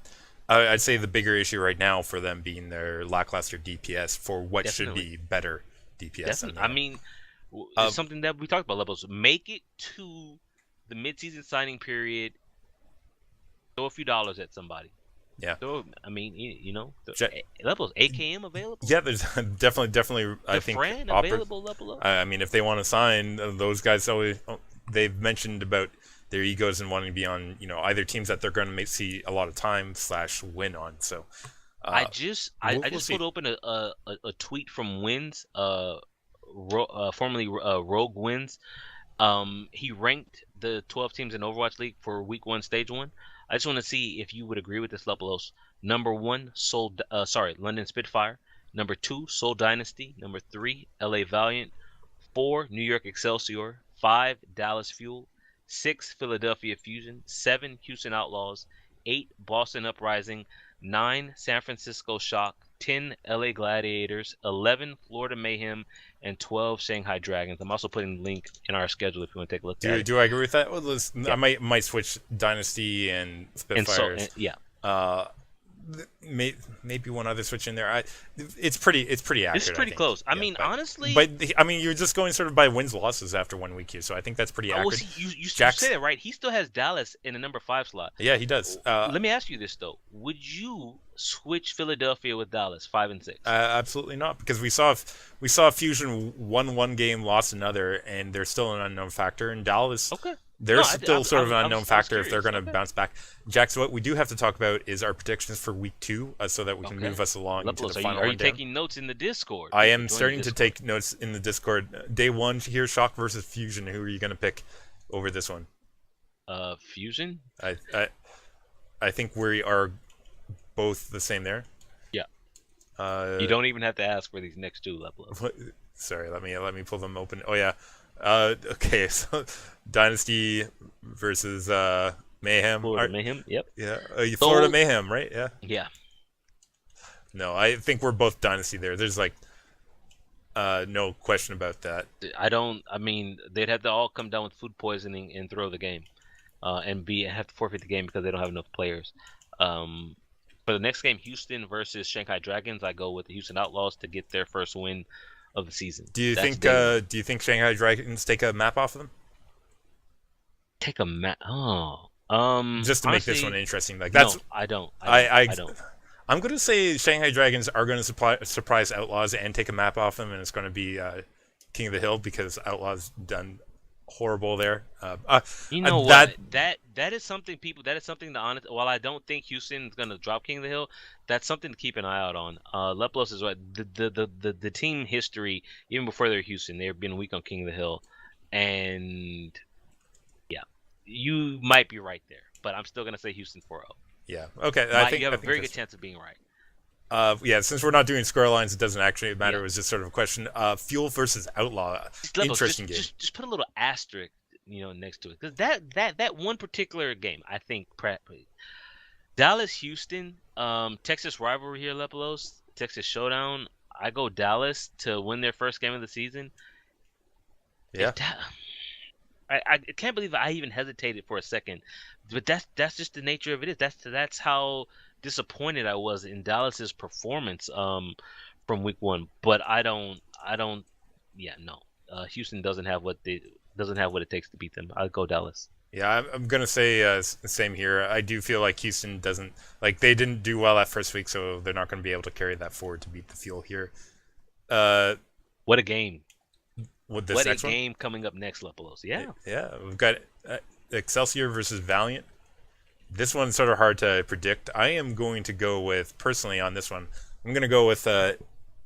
I'd say the bigger issue right now for them being their lackluster DPS for what should be better DPS. I mean, it's something that we talked about, Levels. Make it to the midseason signing period. Throw a few dollars at somebody. Yeah. So, I mean, Levels, AKM available? Yeah, there's definitely I think available level up. I mean, if they want to sign those guys, always they've mentioned about their egos and wanting to be on either teams that they're going to see a lot of time / win on. So I just put open a tweet from Wins, formerly Rogue Wins. He ranked the 12 teams in Overwatch League for Week 1, Stage 1. I just want to see if you would agree with this, Lebelos. Number 1, London Spitfire. Number 2, Seoul Dynasty. Number 3, LA Valiant. 4, New York Excelsior. 5, Dallas Fuel. 6, Philadelphia Fusion. 7, Houston Outlaws. 8, Boston Uprising. 9, San Francisco Shock. 10, LA Gladiators. 11, Florida Mayhem. And 12, Shanghai Dragons. I'm also putting the link in our schedule if you want to take a look at it. Do I agree with that? Well, I might switch Dynasty and Spitfires. Maybe one other switch in there. It's pretty accurate. It's pretty close. I mean, honestly. But you're just going sort of by wins losses after 1 week here, so I think that's pretty accurate. Well, you said it right. He still has Dallas in the number 5 slot. Yeah, he does. Let me ask you this though: would you switch Philadelphia with Dallas 5 and 6? Absolutely not, because we saw Fusion won one game, lost another, and they're still an unknown factor. And Dallas, There's still sort of an unknown factor if they're curious. going to bounce back. Jack, so what we do have to talk about is our predictions for week 2, so that we can move us along into the final Are you taking notes in the Discord? I am starting to take notes in the Discord. Day 1 here, Shock versus Fusion. Who are you going to pick over this one? Fusion. I think we are both the same there. Yeah. You don't even have to ask for these next 2 levels. Sorry, let me pull them open. Oh yeah. Okay, so Dynasty versus Mayhem. Florida Mayhem. Yep. Yeah. Florida Mayhem, right? Yeah. Yeah. No, I think we're both Dynasty there. There's like no question about that. I mean, they'd have to all come down with food poisoning and throw the game, and have to forfeit the game because they don't have enough players. For the next game, Houston versus Shanghai Dragons, I go with the Houston Outlaws to get their first win of the season. Do you think Shanghai Dragons take a map off of them? Take a map? Oh. Just to honestly, make this one interesting. Like that's. No, I don't. I'm going to say Shanghai Dragons are going to surprise Outlaws and take a map off them, and it's going to be King of the Hill because Outlaws done horrible there. You know what? That is something the honest. While I don't think Houston is going to drop King of the Hill, that's something to keep an eye out on. Leplos is right. The team history, even before they're Houston, they've been weak on King of the Hill, and yeah, you might be right there, but I'm still going to say Houston 4-0. Yeah. Okay. I think you have a very good chance of being right. Yeah. Since we're not doing score lines, it doesn't actually matter. Yeah. It was just sort of a question. Fuel versus Outlaw. Interesting game. Just put a little asterisk, next to it, because that one particular game, I think, Dallas Houston, Texas rivalry here, Lepelos, Texas Showdown. I go Dallas to win their first game of the season. Yeah. I can't believe I even hesitated for a second, but that's just the nature of it. That's how disappointed I was in Dallas's performance from week 1. But I don't. Yeah, no. Houston doesn't have what it takes to beat them. I'll go Dallas. Yeah, I'm gonna say same here. I do feel like Houston doesn't they didn't do well that first week, so they're not gonna be able to carry that forward to beat the Fuel here. What a game! What a game coming up next, Lepelos. Yeah. Yeah, we've got Excelsior versus Valiant. This one's sort of hard to predict. I am going to go with, personally on this one, I'm going to go with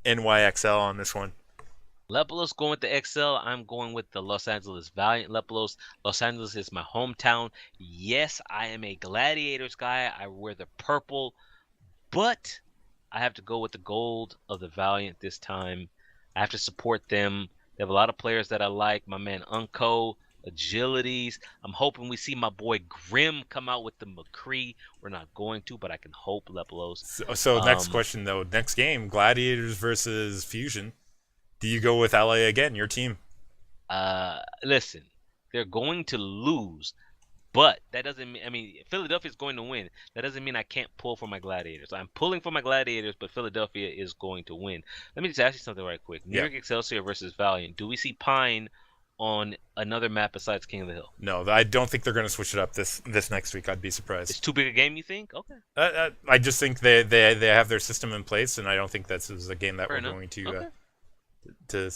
NYXL on this one. Lepelos going with the XL. I'm going with the Los Angeles Valiant. Lepelos. Los Angeles is my hometown. Yes, I am a Gladiators guy. I wear the purple, but I have to go with the gold of the Valiant this time. I have to support them. They have a lot of players that I like. My man Unco, Agilities. I'm hoping we see my boy Grim come out with the McCree. We're not going to, but I can hope, Lepelos. So next question, though. Next game, Gladiators versus Fusion. Do you go with LA again, your team? Listen, they're going to lose, but that doesn't mean, Philadelphia's going to win. That doesn't mean I can't pull for my Gladiators. I'm pulling for my Gladiators, but Philadelphia is going to win. Let me just ask you something right quick. New York Excelsior versus Valiant. Do we see Pine on another map besides King of the Hill? No, I don't think they're going to switch it up this next week. I'd be surprised. It's too big a game, you think? Okay. I just think they have their system in place, and I don't think this is a game that we're going to to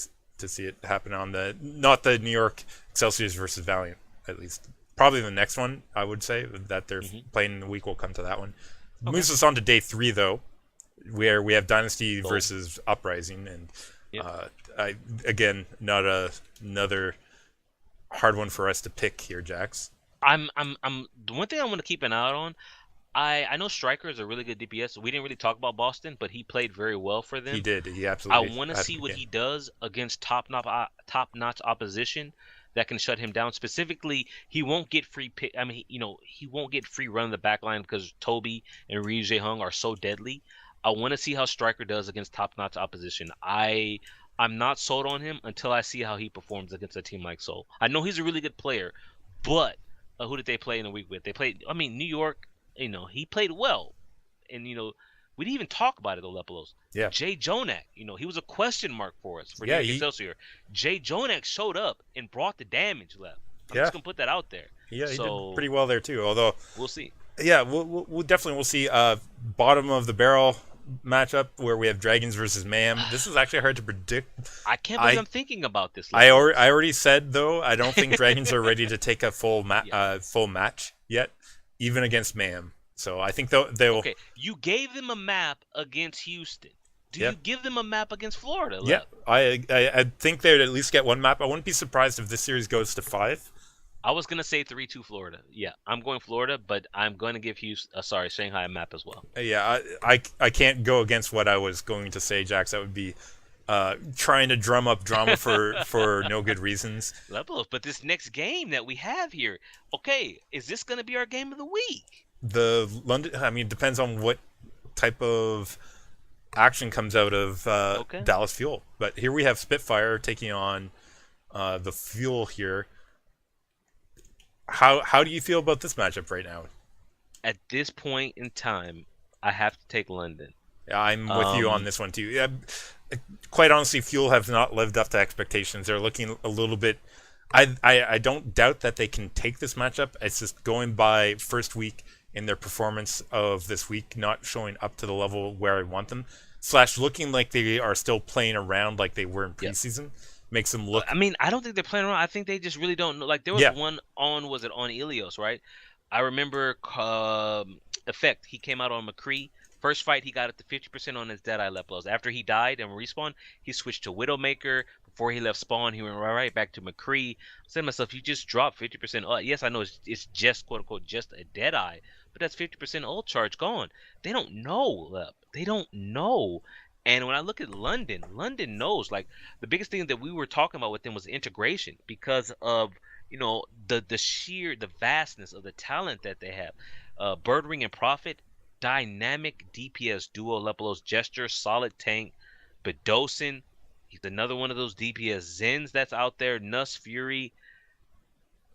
see it happen on not the New York Excelsiors versus Valiant, at least. Probably the next one, I would say, that they're playing in the week. We'll come to that one. Okay. Moves us on to day 3, though, where we have Dynasty versus Uprising, and again, not another hard one for us to pick here, Jax. The one thing I want to keep an eye on. I know Stryker is a really good DPS. We didn't really talk about Boston, but he played very well for them. He did. He absolutely. I want to see what he does against top-notch opposition that can shut him down. Specifically, he won't get free pick. He won't get free run in the back line because Toby and Ryu Jae-hung are so deadly. I want to see how Stryker does against top-notch opposition. I'm not sold on him until I see how he performs against a team like Seoul. I know he's a really good player, but who did they play in the week with? They played. New York. He played well, and we didn't even talk about it though, Lepelos. Yeah. Jay Jonak, he was a question mark for us for Excelsior. Jay Jonak showed up and brought the damage left. I'm just gonna put that out there. Yeah, he did pretty well there too. Although we'll see. Yeah, we'll definitely see. Bottom of the barrel, matchup where we have Dragons versus Mayhem. This is actually hard to predict. I can't believe I I'm thinking about this. I already said though I don't think Dragons are ready to take a Yeah. full match yet, even against Mayhem. So I think they'll Okay, you gave them a map against Houston. Do yeah you give them a map against Florida, yeah. Lep? I think they'd at least get one map. I wouldn't be surprised if this series goes to 5. I was gonna say 3-2 Florida. Yeah, I'm going Florida, but I'm going to give Houston, sorry, Shanghai a map as well. Yeah, I can't go against what I was going to say, Jax. That would be trying to drum up drama for no good reasons. Level, but this next game that we have here, okay, is this gonna be our game of the week? The London, I mean, it depends on what type of action comes out of Okay. Dallas Fuel. But here we have Spitfire taking on the Fuel here. How do you feel about this matchup right now? At this point in time, I have to take London. Yeah, I'm with you on this one too. Yeah, quite honestly, Fuel have not lived up to expectations. They're looking a little bit. I don't doubt that they can take this matchup. It's just going by first week in their performance of this week, not showing up to the level where I want them. Slash looking like they are still playing around like they were in Yep. preseason. Makes them look. I mean, I don't think they're playing around. I think they just really don't know. Like there was Yeah, one on, was it on Ilios, right? I remember Effect. He came out on McCree. First fight, he got it to 50% on his Deadeye Leplos. After he died and respawned, he switched to Widowmaker. Before he left spawn, he went right back to McCree. I said to myself, you just dropped 50%. Yes, I know it's just quote unquote just a Deadeye, but that's 50% ult charge gone. They don't know, Lep. They don't know. And when I look at London, London knows. Like the biggest thing that we were talking about with them was integration because of the vastness of the talent that they have. Birdring and Prophet, dynamic DPS duo. Lepelos Gesture, solid tank. Bedosin, he's another one of those DPS Zens that's out there. Nuss Fury.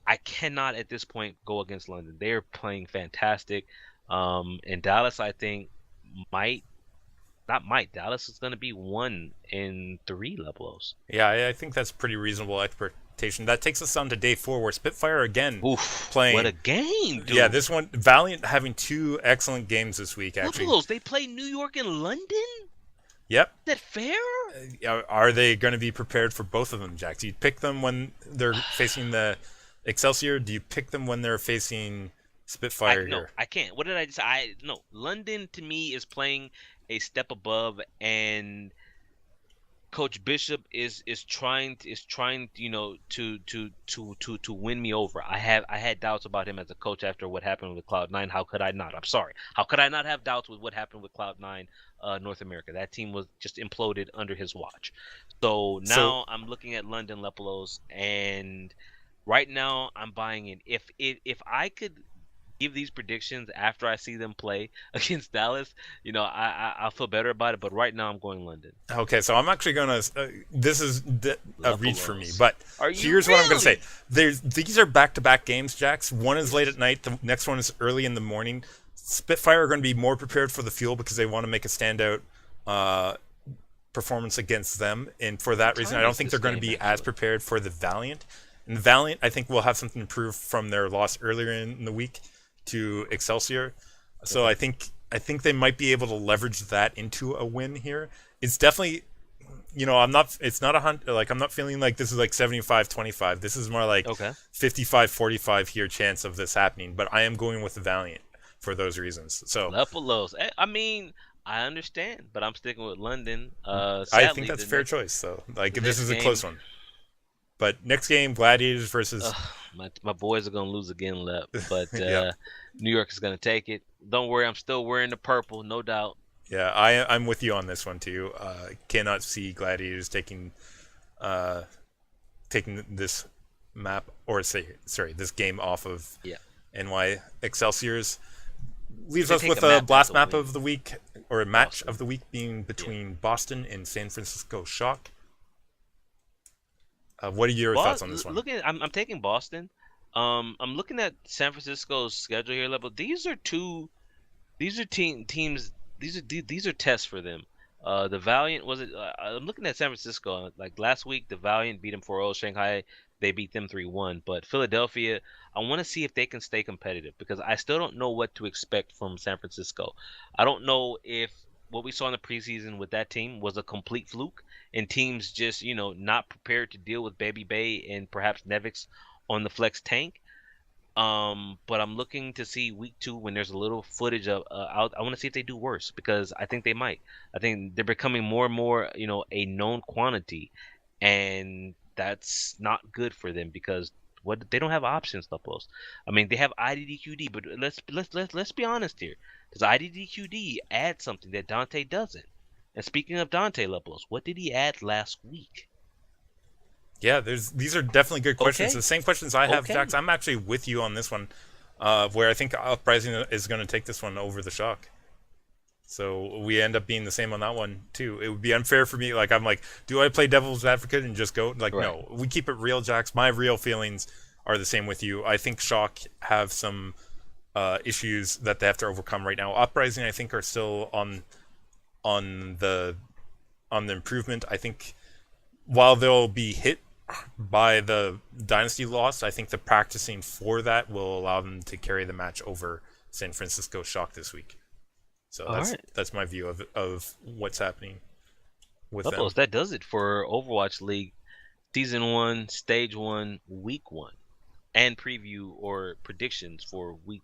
I cannot at this point go against London. They are playing fantastic. And Dallas, I think, might not might. Dallas is going to be 1-3 Lepelos. yeah, I think that's pretty reasonable expectation. That takes us on to day 4, where Spitfire again Oof, playing. what a game, dude. Yeah, this one Valiant having 2 excellent games this week. Actually, Lepelos, they play New York and London? yep. Is that fair? Are they going to be prepared for both of them, Jack? Do you pick them when they're facing the Excelsior? Do you pick them when they're facing Spitfire No, here? I can't. What did I say? No. London to me is playing a step above, and Coach Bishop is trying to win me over. I had doubts about him as a coach after what happened with Cloud9. How could I not? I'm sorry. How could I not have doubts with what happened with Cloud9 North America? That team was just imploded under his watch. So now I'm looking at London Lepelos, and right now I'm buying in. If I could give these predictions after I see them play against Dallas, I'll feel better about it. But right now, I'm going London. Okay, so I'm actually gonna. This is a reach for me, but Are you here's what I'm gonna really? say. These are back-to-back games, Jax. One is late at night. The next one is early in the morning. Spitfire are going to be more prepared for the Fuel because they want to make a standout performance against them, and for that reason, I don't think they're going to be as prepared for the Valiant. And the Valiant, I think, will have something improved from their loss earlier in the week to Excelsior. So I think they might be able to leverage that into a win here. It's definitely, I'm not. It's not a hunt. Like I'm not feeling like this is like 75-25. This is more like 55-45 here chance of this happening. But I am going with the Valiant for those reasons. So Lepelos. I mean, I understand, but I'm sticking with London. I Sadly, think that's a fair choice. So like the this next is a game- close one. But next game, Gladiators versus. My boys are gonna lose again, Lep. But Yeah. New York is gonna take it. Don't worry, I'm still wearing the purple, no doubt. Yeah, I'm with you on this one too. Cannot see Gladiators taking this map or this game off of NY Excelsiors. Leaves They us take with a a map blast as a map win. of the week, or a match Boston. of the week, being between Boston and San Francisco Shock. What are your thoughts on this one? I'm taking Boston. I'm looking at San Francisco's schedule here, level. These are teams. These are tests for them. The Valiant I'm looking at San Francisco. Like last week, the Valiant beat them 4-0. Shanghai, they beat them 3-1. But Philadelphia, I want to see if they can stay competitive because I still don't know what to expect from San Francisco. I don't know if what we saw in the preseason with that team was a complete fluke, and teams just not prepared to deal with Baby Bay and perhaps Nevix on the flex tank. But I'm looking to see week 2 when there's a little footage of out. I want to see if they do worse because I think they might. I think they're becoming more and more, a known quantity, and that's not good for them because what they don't have options, Lupos. I mean, they have IDDQD, but let's be honest here. Does IDDQD add something that Dante doesn't? And speaking of Dante, Lupos, what did he add last week? Yeah, these are definitely good questions. Okay. The same questions I have, Okay. Jax. I'm actually with you on this one, where I think Uprising is going to take this one over the Shock. So we end up being the same on that one too. It would be unfair for me. Like I'm like, do I play devil's advocate and just go? Like, Right. no, we keep it real, Jax. My real feelings are the same with you. I think Shock have some issues that they have to overcome right now. Uprising, I think, are still on the improvement. I think while they'll be hit by the Dynasty loss, I think the practicing for that will allow them to carry the match over San Francisco Shock this week. So that's my view of what's happening with them. That does it for Overwatch League Season 1, Stage 1, Week 1, and preview or predictions for Week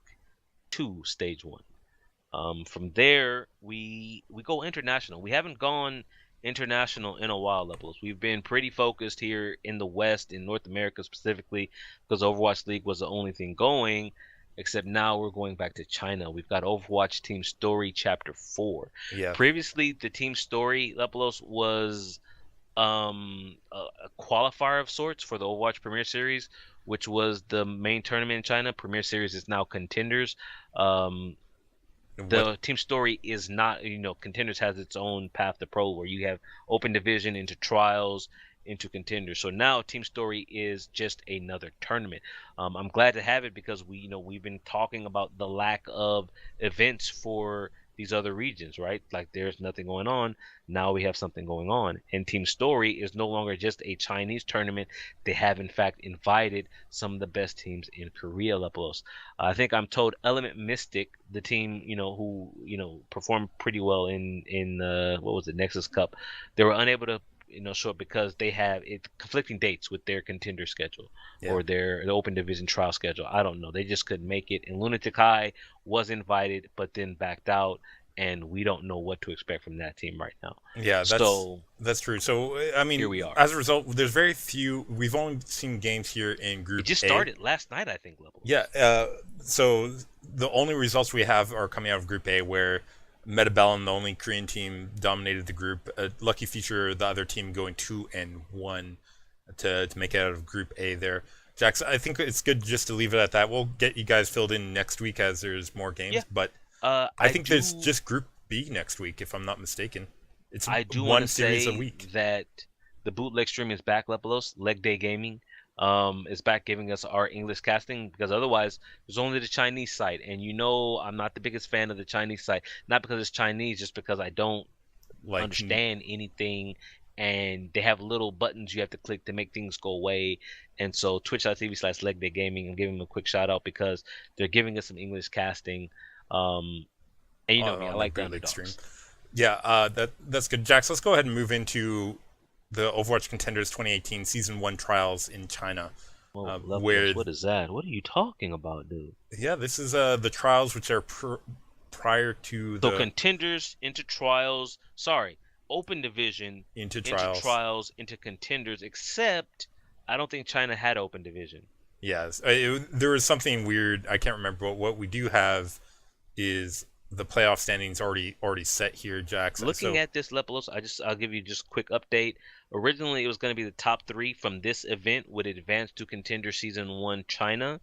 2, Stage 1. From there, we go international. We haven't gone international in a while, Levels. We've been pretty focused here in the West, in North America specifically, because Overwatch League was the only thing going, except now we're going back to China. We've got Overwatch Team Story Chapter 4. Yeah. Previously, the Team Story, Lepelos, was a qualifier of sorts for the Overwatch Premier Series, which was the main tournament in China. Premier Series is now Contenders. The Team Story is not, Contenders has its own path to pro where you have open division into trials into Contenders. So now Team Story is just another tournament. I'm glad to have it because we've been talking about the lack of events for these other regions, right? Like there's nothing going on. Now we have something going on. And Team Story is no longer just a Chinese tournament. They have in fact invited some of the best teams in Korea, Lepos. I think I'm told Element Mystic, the team, who, performed pretty well in what was it, Nexus Cup. They were unable to show up because they have conflicting dates with their contender schedule or their open division trial schedule. I don't know. They just couldn't make it. And Lunatic High was invited, but then backed out. And we don't know what to expect from that team right now. Yeah, that's true. So, I mean, here we are. As a result, there's very few. We've only seen games here in Group A. It just started last night, I think, Level. Yeah, so the only results we have are coming out of Group A where Metabellum, the only Korean team, dominated the group. A lucky feature, the other team going 2-1 to make it out of Group A there. Jax, I think it's good just to leave it at that. We'll get you guys filled in next week as there's more games, but I think there's just Group B next week, if I'm not mistaken. It's one series a week. That the bootleg stream is back, Lepelos. Leg Day Gaming is back giving us our English casting because otherwise there's only the Chinese site. And I'm not the biggest fan of the Chinese site. Not because it's Chinese, just because I don't understand anything. And they have little buttons you have to click to make things go away. And so twitch.tv/Leg Day Gaming, I'm giving them a quick shout out because they're giving us some English casting. And me, I like that stream. Yeah, that's good. Jax, let's go ahead and move into the Overwatch Contenders 2018 Season 1 trials in China. What is that? What are you talking about, dude? Yeah, this is the trials which are prior to the... So Contenders into trials, Open Division into trials into Contenders, except I don't think China had Open Division. Yes, there was something weird. I can't remember, but what we do have is the playoff standings already set here, Jackson. Looking at this, Lepelos, I'll give you just a quick update. Originally, it was going to be the top 3 from this event would advance to Contender Season 1 China,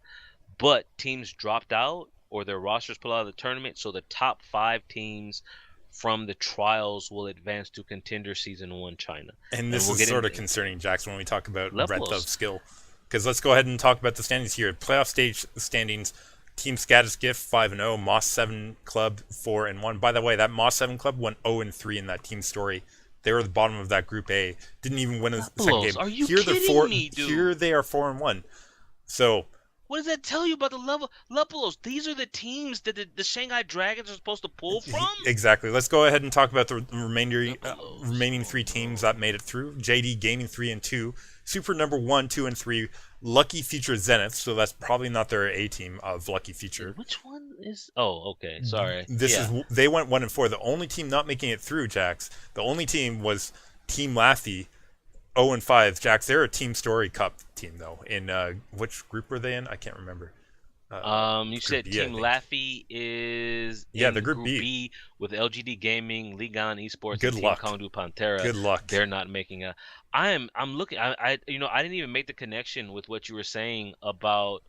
but teams dropped out or their rosters pulled out of the tournament, so the top 5 teams from the trials will advance to Contender Season 1 China. And this is sort of concerning, Jackson, when we talk about breadth of skill. Because let's go ahead and talk about the standings here. Playoff stage standings. Team Scatus Gift 5-0, Moss 7 Club 4-1. By the way, that Moss 7 Club went 0-3 in that team story. They were at the bottom of that Group A. Didn't even win a second game. Are you kidding me, dude? Here they are 4-1. So What does that tell you about the level? Lepelos, these are the teams that the Shanghai Dragons are supposed to pull from? Exactly. Let's go ahead and talk about the Lepelos. remaining Oh, three teams no. that made it through. JD Gaming 3 and 2, Super number 1, 2 and 3, Lucky Future Zenith. So that's probably not their A team of Lucky Future. Which one is? Oh, okay. Sorry. This Yeah. is they went 1 and 4. The only team not making it through, Jax. The only team was Team Laffy, 0 and 5. Jax, they're a Team Story Cup team though. In which group were they in? I can't remember. You Group said B, I Team think. Laffy is Yeah, in the Group Group B. B with LGD Gaming, Ligan Esports, Good and Team luck. Kondu Pantera. Good luck. They're not making a. I'm looking. I I didn't even make the connection with what you were saying about.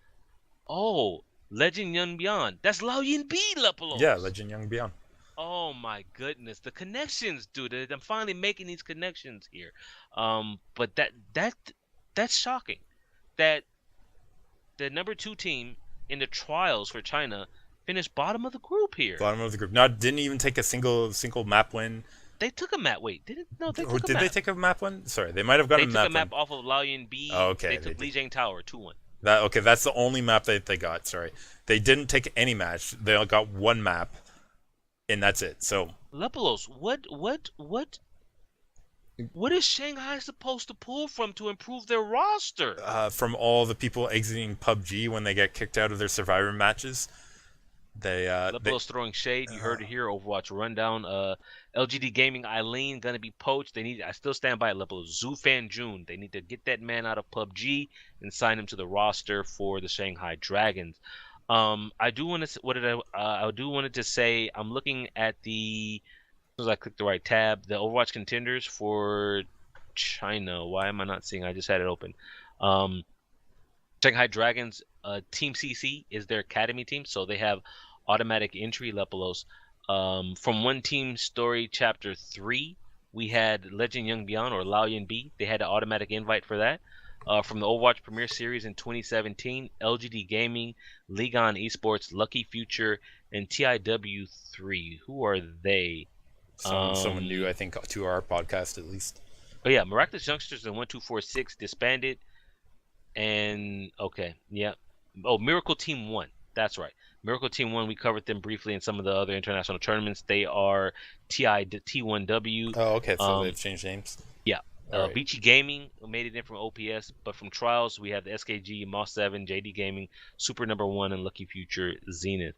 Oh, Legend Yun Beyond. That's Lao Yin B Yeah, Lepelos. Legend Young Beyond. Oh my goodness, the connections, dude. I'm finally making these connections here. But that's shocking. That the number 2 team in the trials for China finished bottom of the group here. Bottom of the group. Not didn't even take a single map win. They took a map. Wait, did it? No, they Or took a did they map. take a map win? Sorry, they might have gotten They a took a map win. map off of Laoyan B. Oh, okay, They they took did. Lijiang Tower 2-1. That's the only map that they got. Sorry, they didn't take any match. They all got one map, and that's it. So Lepelos, what is Shanghai supposed to pull from to improve their roster? from all the people exiting PUBG when they get kicked out of their Survivor matches, they Lepelos throwing shade. You heard it here. Overwatch rundown. LGD Gaming Eileen gonna be poached. I still stand by it. Lepelos. Zhu Fan Jun. They need to get that man out of PUBG and sign him to the roster for the Shanghai Dragons. I do want to. What did I do wanted to say. I'm looking at the. As soon as I click the right tab, the Overwatch contenders for China. Why am I not seeing? I just had it open. Um, Shanghai Dragons, Team CC is their academy team, so they have automatic entry. Lepelos. From One Team Story Chapter 3, we had Legend Young Beyond or Laoyan B. They had an automatic invite for that. From the Overwatch Premier Series in 2017, LGD Gaming, Ligan Esports, Lucky Future, and TIW3. Who are they? someone new, I think, to our podcast at least. Oh yeah, Miraculous Youngsters and 1246 disbanded. And okay, yeah. Oh, Miracle Team 1. That's right. Miracle Team 1, we covered them briefly in some of the other international tournaments. They are T1W. Oh, okay. So they've changed names. Yeah. All right. Beachy Gaming made it in from OPS, but from trials we have the SKG, Moss 7, JD Gaming, Super number 1, and Lucky Future Zenith.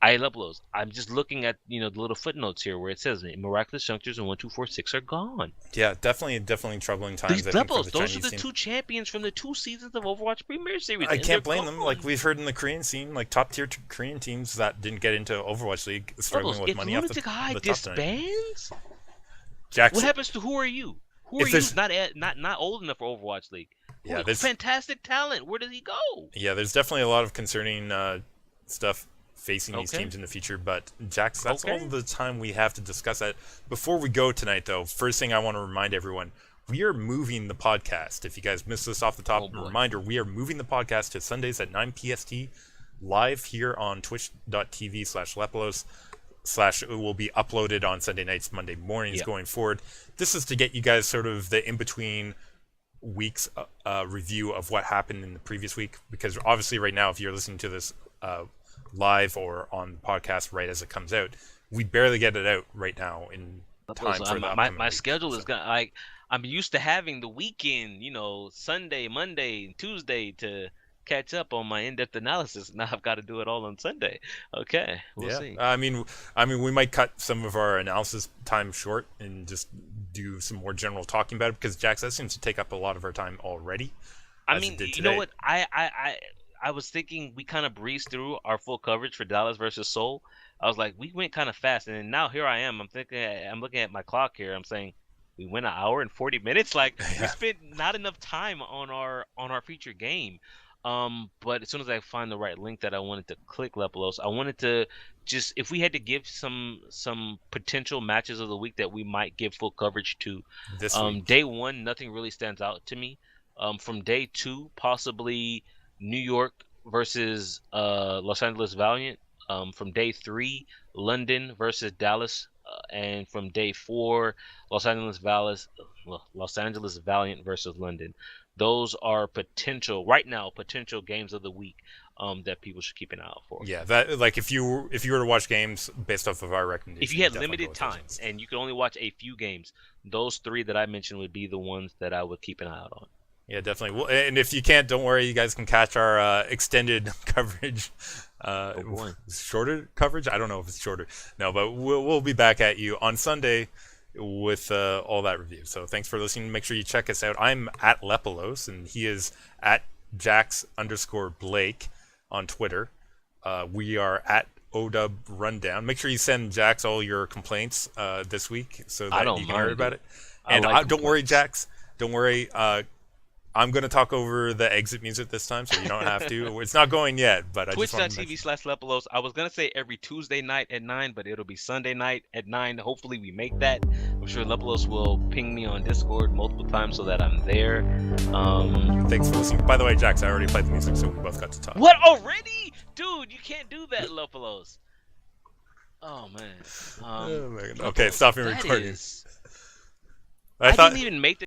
Lepelos. I'm just looking at the little footnotes here where it says Miraculous Youngsters and 1246 are gone. Yeah, definitely troubling times. These I think, for Lepelos, the those Chinese are the team. 2 champions from the 2 seasons of Overwatch Premier Series. I and can't they're blame them. gone. Like we've heard in the Korean scene, like top tier Korean teams that didn't get into Overwatch League struggling Lepelos, with if money off Lunatic High the top 10. disbands, Jackson, what happens to Who Are You? Who If are you? there's- Not old enough for Overwatch League. Yeah, there's Fantastic talent. Where does he go? yeah, there's definitely a lot of concerning stuff facing these Okay. teams in the future. But Jax, that's Okay. all the time we have to discuss that. Before we go tonight, though, first thing I want to remind everyone: we are moving the podcast. If you guys missed this off the top, Oh, boy. reminder: we are moving the podcast to Sundays at 9 PST, live here on Twitch.tv/Lepelos. It will be uploaded on Sunday nights, Monday mornings Yeah. going forward. This is to get you guys sort of the in-between week's review of what happened in the previous week, because obviously right now, if you're listening to this live or on podcast right as it comes out, we barely get it out right now in time for the upcoming my week. schedule is So, gonna like I'm used to having the weekend, Sunday, Monday, Tuesday to catch up on my in-depth analysis. Now I've got to do it all on Sunday. Okay, we'll yeah, see. I mean, we might cut some of our analysis time short and just do some more general talking about it, because Jax, that seems to take up a lot of our time already. I as mean, it did you know today. what? I was thinking we kind of breezed through our full coverage for Dallas versus Seoul. I was like, we went kind of fast, and then now here I am. I'm looking at my clock here. I'm saying we went an hour and 40 minutes. Like we Yeah. spent not enough time on our feature game. But as soon as I find the right link that I wanted to click, Lepelos, I wanted to just, if we had to give some potential matches of the week that we might give full coverage to. This week. Day 1, nothing really stands out to me. From day 2, possibly New York versus Los Angeles Valiant. From day 3, London versus Dallas. And from day 4, Los Angeles Valiant versus London. those are potential games of the week that people should keep an eye out for. Yeah, that like if you were to watch games based off of our recommendations, If you had definitely go limited with those time ones. and you could only watch a few games, those three that I mentioned would be the ones that I would keep an eye out on. Yeah, definitely. Well, and if you can't, don't worry. You guys can catch our extended coverage. Oh boy. Shorter coverage? I don't know if it's shorter. No, but we'll be back at you on Sunday with all that review. So thanks for listening. Make sure you check us out. I'm at Lepelos, and he is at Jax_Blake on Twitter. We are at OW Rundown. Make sure you send Jax all your complaints this week so that you can hear about it. And don't worry, Jax. Don't worry. I'm going to talk over the exit music this time, so you don't have to. It's not going yet, but I just want to mention. Twitch.tv/Lepelos. I was going to say every Tuesday night at 9, but it'll be Sunday night at 9. Hopefully we make that. I'm sure Lepelos will ping me on Discord multiple times so that I'm there. Thanks for listening. By the way, Jax, I already played the music, so we both got to talk. What, already? Dude, you can't do that, Lepelos. Oh, man. Okay, stopping recording. I didn't even make the